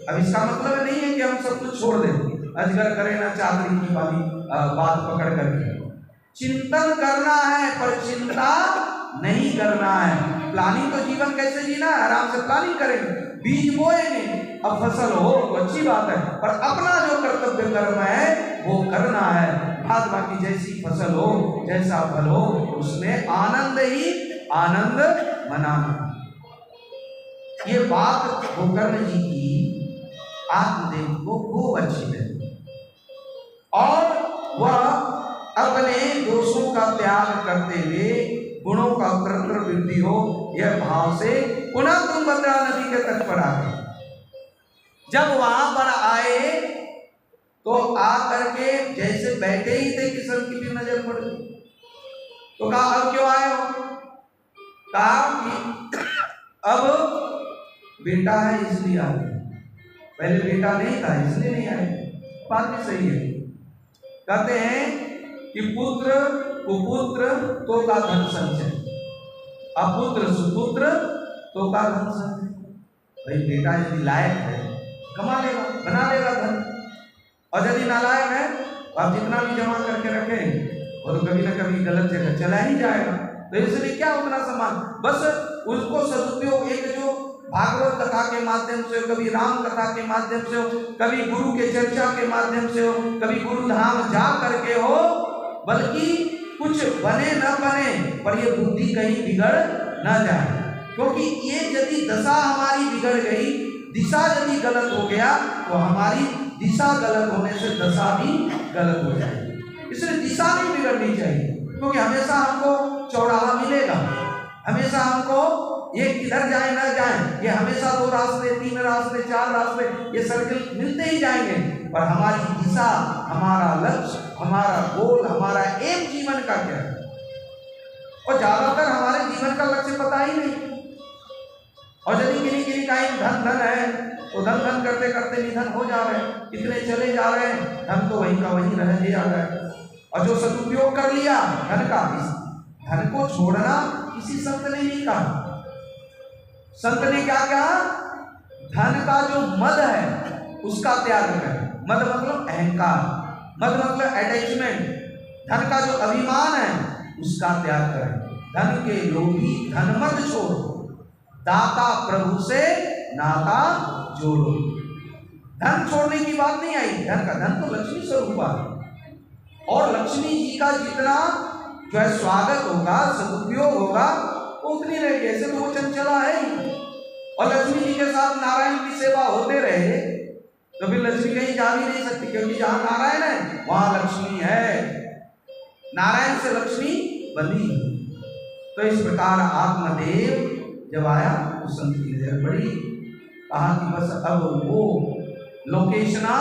अब इसका मतलब नहीं है कि हम सब कुछ छोड़ दें, अजगर करे ना चादरी की वाली बात पकड़ करके। चिंतन करना है पर चिंता नहीं करना है। प्लानिंग तो जीवन कैसे जीना है, आराम से प्लानिंग करेंगे, बीज बोएंगे, अब फसल हो तो अच्छी बात है, पर अपना जो कर्तव्य कर्म है वो करना है। बाद बाकी जैसी फसल हो, जैसा फल हो, उसमें आनंद ही आनंद मनाना। ये बात गोकर्ण जी की आत्मदेव को खूब अच्छी लगी, और वह अपने दोषों का त्याग करते हुए गुणों का उत्तरोत्तर वृद्धि हो, यह भाव से पुनः तुंगभद्रा नदी के तट पर आ गए। जब वहां पर आए तो आ करके जैसे बैठे ही थे कि सबकी भी नजर पड़ गई, तो कहा अब क्यों आए हो? कहा कि अब बेटा है इसलिए आ गए, पहले बेटा नहीं था इसलिए नहीं आए। बात भी सही है। कहते हैं कि पुत्र कुपुत्र तो का धन संचय, अपुत्र सुपुत्र तो का धन संचय। भाई बेटा यदि लायक है कमा लेगा, बना लेगा धन, और यदि नालायक है तो आप जितना भी जमा करके रखें वो तो कभी ना कभी गलत जगह चला ही जाएगा। तो इसलिए क्या उतना सम्मान, बस उसको सदुपयोग, एक जो भागवत कथा के माध्यम से हो, कभी राम कथा के माध्यम से हो, कभी गुरु के चर्चा के माध्यम से हो, कभी गुरु धाम जा करके हो, बल्कि कुछ बने न बने पर ये बुद्धि कहीं बिगड़ न जाए। क्योंकि ये यदि दशा हमारी बिगड़ गई, दिशा यदि गलत हो गया तो हमारी दिशा गलत होने से दशा भी गलत हो जाएगी। इसलिए दिशा नहीं बिगड़नी चाहिए, क्योंकि हमेशा हमको चौराहा मिलेगा, हमेशा हमको ये किधर जाए ना जाए, ये हमेशा 2 रास्ते 3 रास्ते 4 रास्ते ये सर्कल मिलते ही जाएंगे, पर हमारी दिशा, हमारा लक्ष्य, हमारा गोल, हमारा एम जीवन का क्या है। और ज्यादातर हमारे जीवन का लक्ष्य पता ही नहीं, और यदि किन्हीं का धन है तो धन करते करते निधन हो जा रहे हैं, कितने चले जा रहे हैं, धन तो वहीं का वहीं रह जा रहा है। और जो सदुपयोग कर लिया धन का, धन को छोड़ना किसी संत ने नहीं कहा। संत ने क्या कहा? धन का जो मद है उसका त्याग करें। मद मतलब अहंकार, मद मतलब अटैचमेंट, धन का जो अभिमान है उसका त्याग करें। धन के लोभी धन मत छोड़ो, दाता प्रभु से नाता जोड़ो। धन छोड़ने की बात नहीं आई, धन तो लक्ष्मी स्वरूप है और लक्ष्मी जी का जितना जो है स्वागत होगा, सदुपयोग होगा, वो उतनी रहेगी। ऐसे तो वो चंचला है ही। और लक्ष्मी जी के साथ नारायण की सेवा होते रहे तो फिर लक्ष्मी कहीं जा भी नहीं सकती, क्योंकि जहां नारायण है वहां लक्ष्मी है, नारायण से लक्ष्मी बनी। तो इस प्रकार आत्मदेव जब आया तो संत की नजर पड़ी, कहा कि बस अब वो लोकेशना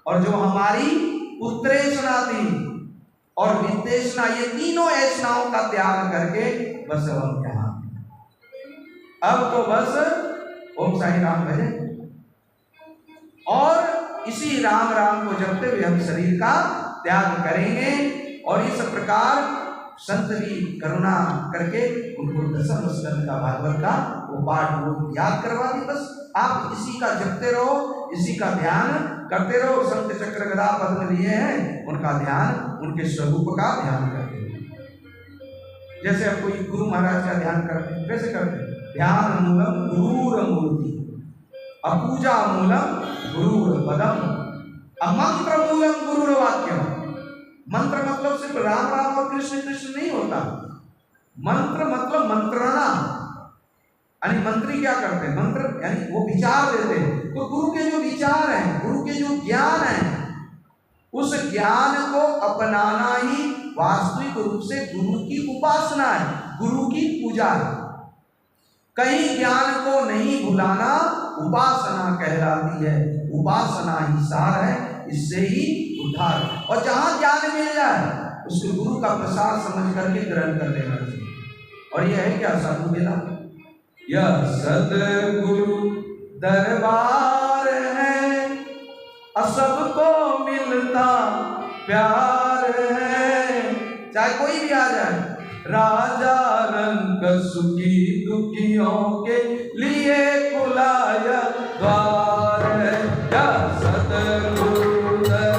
और जो हमारी उत्तरेशना थी और विद्वेषणा, ये तीनों ऐसनाओं का त्याग करके बस अब हम यहाँ, अब तो बस ओम साई राम भजे और इसी राम राम को जपते हुए हम शरीर का त्याग करेंगे। और इस प्रकार संत भी करुणा करके उनको दशम स्कंद का भागवत का वो पाठ वो याद करवा दी। बस आप इसी का जपते रहो, इसी का ध्यान करते रहो। संत चक्र गदा पद्म लिए हैं, उनका ध्यान, उनके स्वरूप का ध्यान करते रहो। जैसे अब कोई गुरु महाराज का ध्यान करते हैं, कैसे करते हैं? ध्यान मूलम गुरुर मूर्ति, अपूजा मूलम गुरुर पदम, अमंत्र मूलम गुरुर वाक्यम। मंत्र मतलब सिर्फ राम राम और कृष्ण कृष्ण नहीं होता, मंत्र मतलब मंत्रना, यानी मंत्री क्या करते हैं? मंत्र यानी वो विचार देते हैं। तो गुरु के जो विचार हैं, गुरु के जो ज्ञान है, उस ज्ञान को अपनाना ही वास्तविक रूप से गुरु की उपासना है, गुरु की पूजा है। कहीं ज्ञान को नहीं भुलाना उपासना कहलाती है। उपासना ही सार है, इससे ही उद्धार। और जहां ज्ञान मिल जाए उसको गुरु का प्रसाद समझ करके ग्रहण कर लेना चाहिए। और यह है क्या? साधु बेला, यह सदगुरु दरबार है, सबको मिलता प्यार है। चाहे कोई भी आ जाए, राजा रंग सुखी दुखियों के लिए खुलाया द्वार है। या सदगुरु है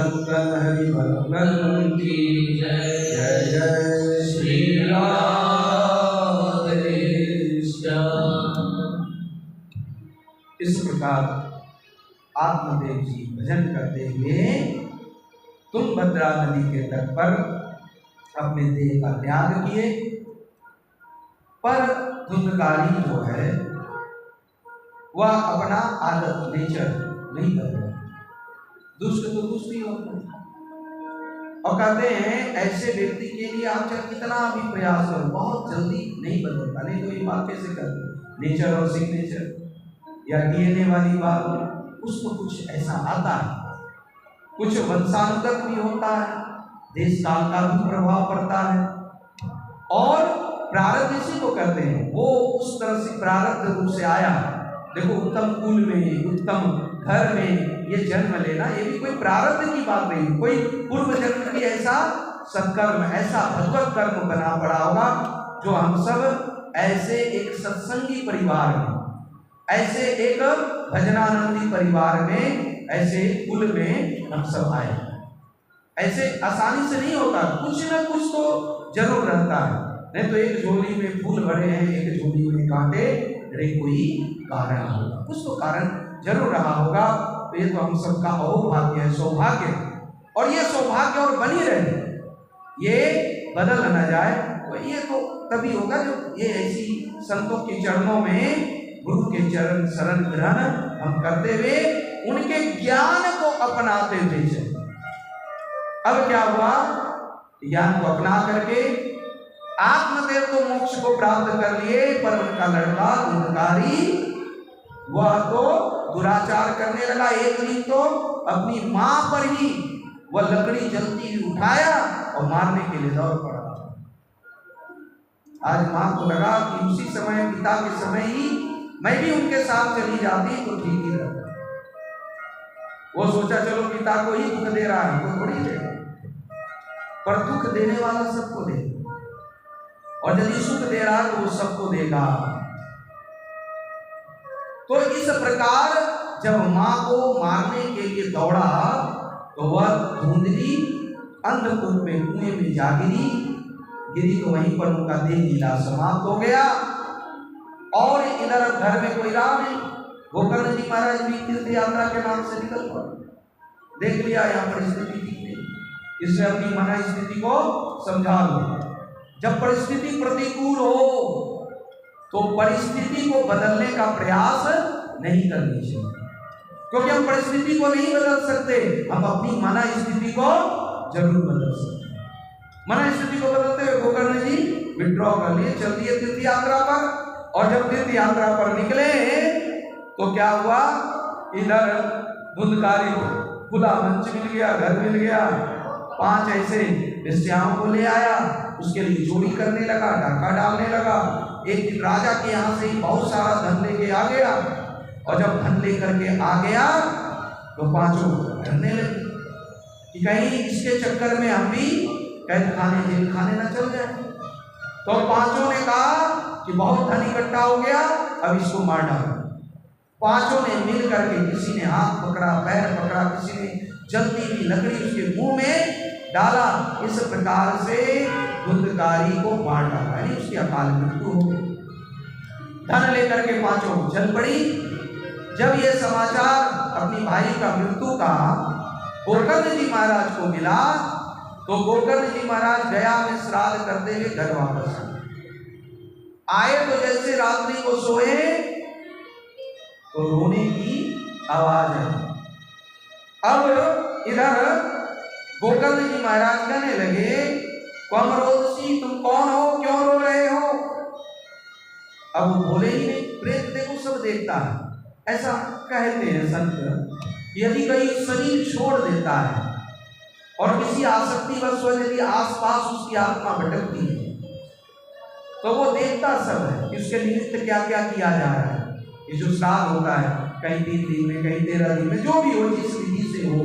मंगल हरि मंगल की जय। जय जय श्री राधे श्याम। इस प्रकार आत्मदेव जी भजन करते हुए तुंगभद्रा नदी के तट पर अपने देह का त्याग किए। पर धुंधकारी जो है वह अपना आदत नेचर नहीं बदला। दुष्ट तो दुष्ट ही होता है। और कहते हैं ऐसे व्यक्ति के लिए आप चाहे कितना भी प्रयास करो बहुत जल्दी नहीं बदलता। नहीं तो ये बात कैसे करते, नेचर और सिग्नेचर या डीएनए वाली बात, उसको कुछ ऐसा आता है, कुछ वंशानुगत भी होता है, देश काल का भी प्रभाव पड़ता है। और प्रारब्ध इसी को कहते हैं, वो उस तरह से प्रारब्ध रूप से आया। देखो उत्तम कुल में, उत्तम घर में ये जन्म लेना, ये भी कोई प्रारब्ध की बात नहीं, कोई पूर्व जन्म की ऐसा सत्कर्म, ऐसा भगवत कर्म बना पड़ा होगा जो हम सब ऐसे एक सत्संगी परिवार में, ऐसे एक भजनानंदी परिवार में, ऐसे कुल में हम सब आए। ऐसे आसानी से नहीं होता, कुछ ना कुछ तो जरूर रहता है। नहीं तो एक झोली में फूल भरे हैं, एक झोली में कांटे, अरे कोई कारण होगा, कुछ तो कारण जरूर रहा होगा। तो ये तो हम सबका अहोभाग्य है, सौभाग्य। और ये सौभाग्य और बनी रहे, ये बदल न जाए, तो ये तो तभी होगा जब ये ऐसी संतों के चरणों में गुरु के चरण शरण ग्रहण हम करते हुए उनके ज्ञान को अपनाते हुए चले। अब क्या हुआ, ज्ञान को अपना करके आत्मदेव तो मोक्ष को प्राप्त कर लिए, पर उनका लड़का धुंधकारी वह तो दुराचार करने लगा। एक दिन तो अपनी मां पर ही वह लकड़ी जलती हुई उठाया और मारने के लिए दौड़ पड़ा। आज मां को लगा कि उसी समय, पिता के समय ही मैं भी उनके साथ चली जाती तो ठीक ही रहता। वो सोचा चलो पिता को ही दुख दे रहा है, वो थोड़ी दे, पर दुख देने वाला सबको दे, और यदि सुख दे रहा तो वो सबको देगा। तो इस प्रकार जब मां को मारने के लिए दौड़ा तो वह धुंधली अंधकूप में कुएं में जा गिरी तो वहीं पर उनका देह लीला समाप्त हो गया। और इधर घर में कोई रहा नहीं। गोकर्ण जी महाराज भी तीर्थ यात्रा के नाम से निकल पड़े। देख लिया यहाँ पर स्थिति ठीक नहीं, इससे अपनी मन स्थिति को समझा लो। जब परिस्थिति प्रतिकूल हो तो परिस्थिति को बदलने का प्रयास नहीं करनी चाहिए, क्योंकि हम परिस्थिति को नहीं बदल सकते, हम अपनी मन स्थिति को जरूर बदल सकते हैं। मन स्थिति को बदलते हुए गोकर्ण जी विड्रॉ कर लिए, चल दिए तीर्थ यात्रा पर। और जब तीर्थ यात्रा पर निकले तो क्या हुआ, इधर धुंधकारी को खुला मंच मिल गया, घर मिल गया, 5 ऐसे वेश्याओं को ले आया, उसके लिए जोड़ी करने लगा, डाका डालने लगा। एक दिन राजा के यहाँ से ही बहुत सारा धन लेके आ गया, और जब धन लेकर के आ गया तो 5 डरने लगे कि कहीं इसके चक्कर में हम भी कैद खाने, जेल खाने न चल जाए। तो 5 ने कहा कि बहुत धन इकट्ठा हो गया, अब इसको मार डालो। 5 ने मिल करके, किसी ने हाथ पकड़ा, पैर पकड़ा, किसी ने जलती हुई लकड़ी उसके मुंह में डाला। इस प्रकार से धुंधकारी को मार डाला, यानी उसकी अकाल मृत्यु हो गई। धन लेकर के 5 चल पड़ी। जब ये समाचार अपनी भाई का मृत्यु का गोकर्ण जी महाराज को मिला तो गोकर्ण जी महाराज गया में श्राद्ध करते हुए घर वापस आए। तो जैसे रात्रि को सोए तो रोने की आवाज आई। अब इधर गोकर्ण जी महाराज कहने लगे, कौमरोदसी तुम कौन हो, क्यों रो रहे हो? अब वो बोले ही नहीं, प्रेत देखो सब देखता है। ऐसा कहते हैं संत, यदि कहीं शरीर छोड़ देता है और किसी आसक्ति वश यदि आसपास उसकी आत्मा भटकती है तो वो देखता सब है कि उसके निमित्त क्या क्या किया जा रहा है। ये जो श्राद्ध होता है, कहीं 3 दिन में, कहीं 13 दिन में, जो भी हो, जिस विधि से हो,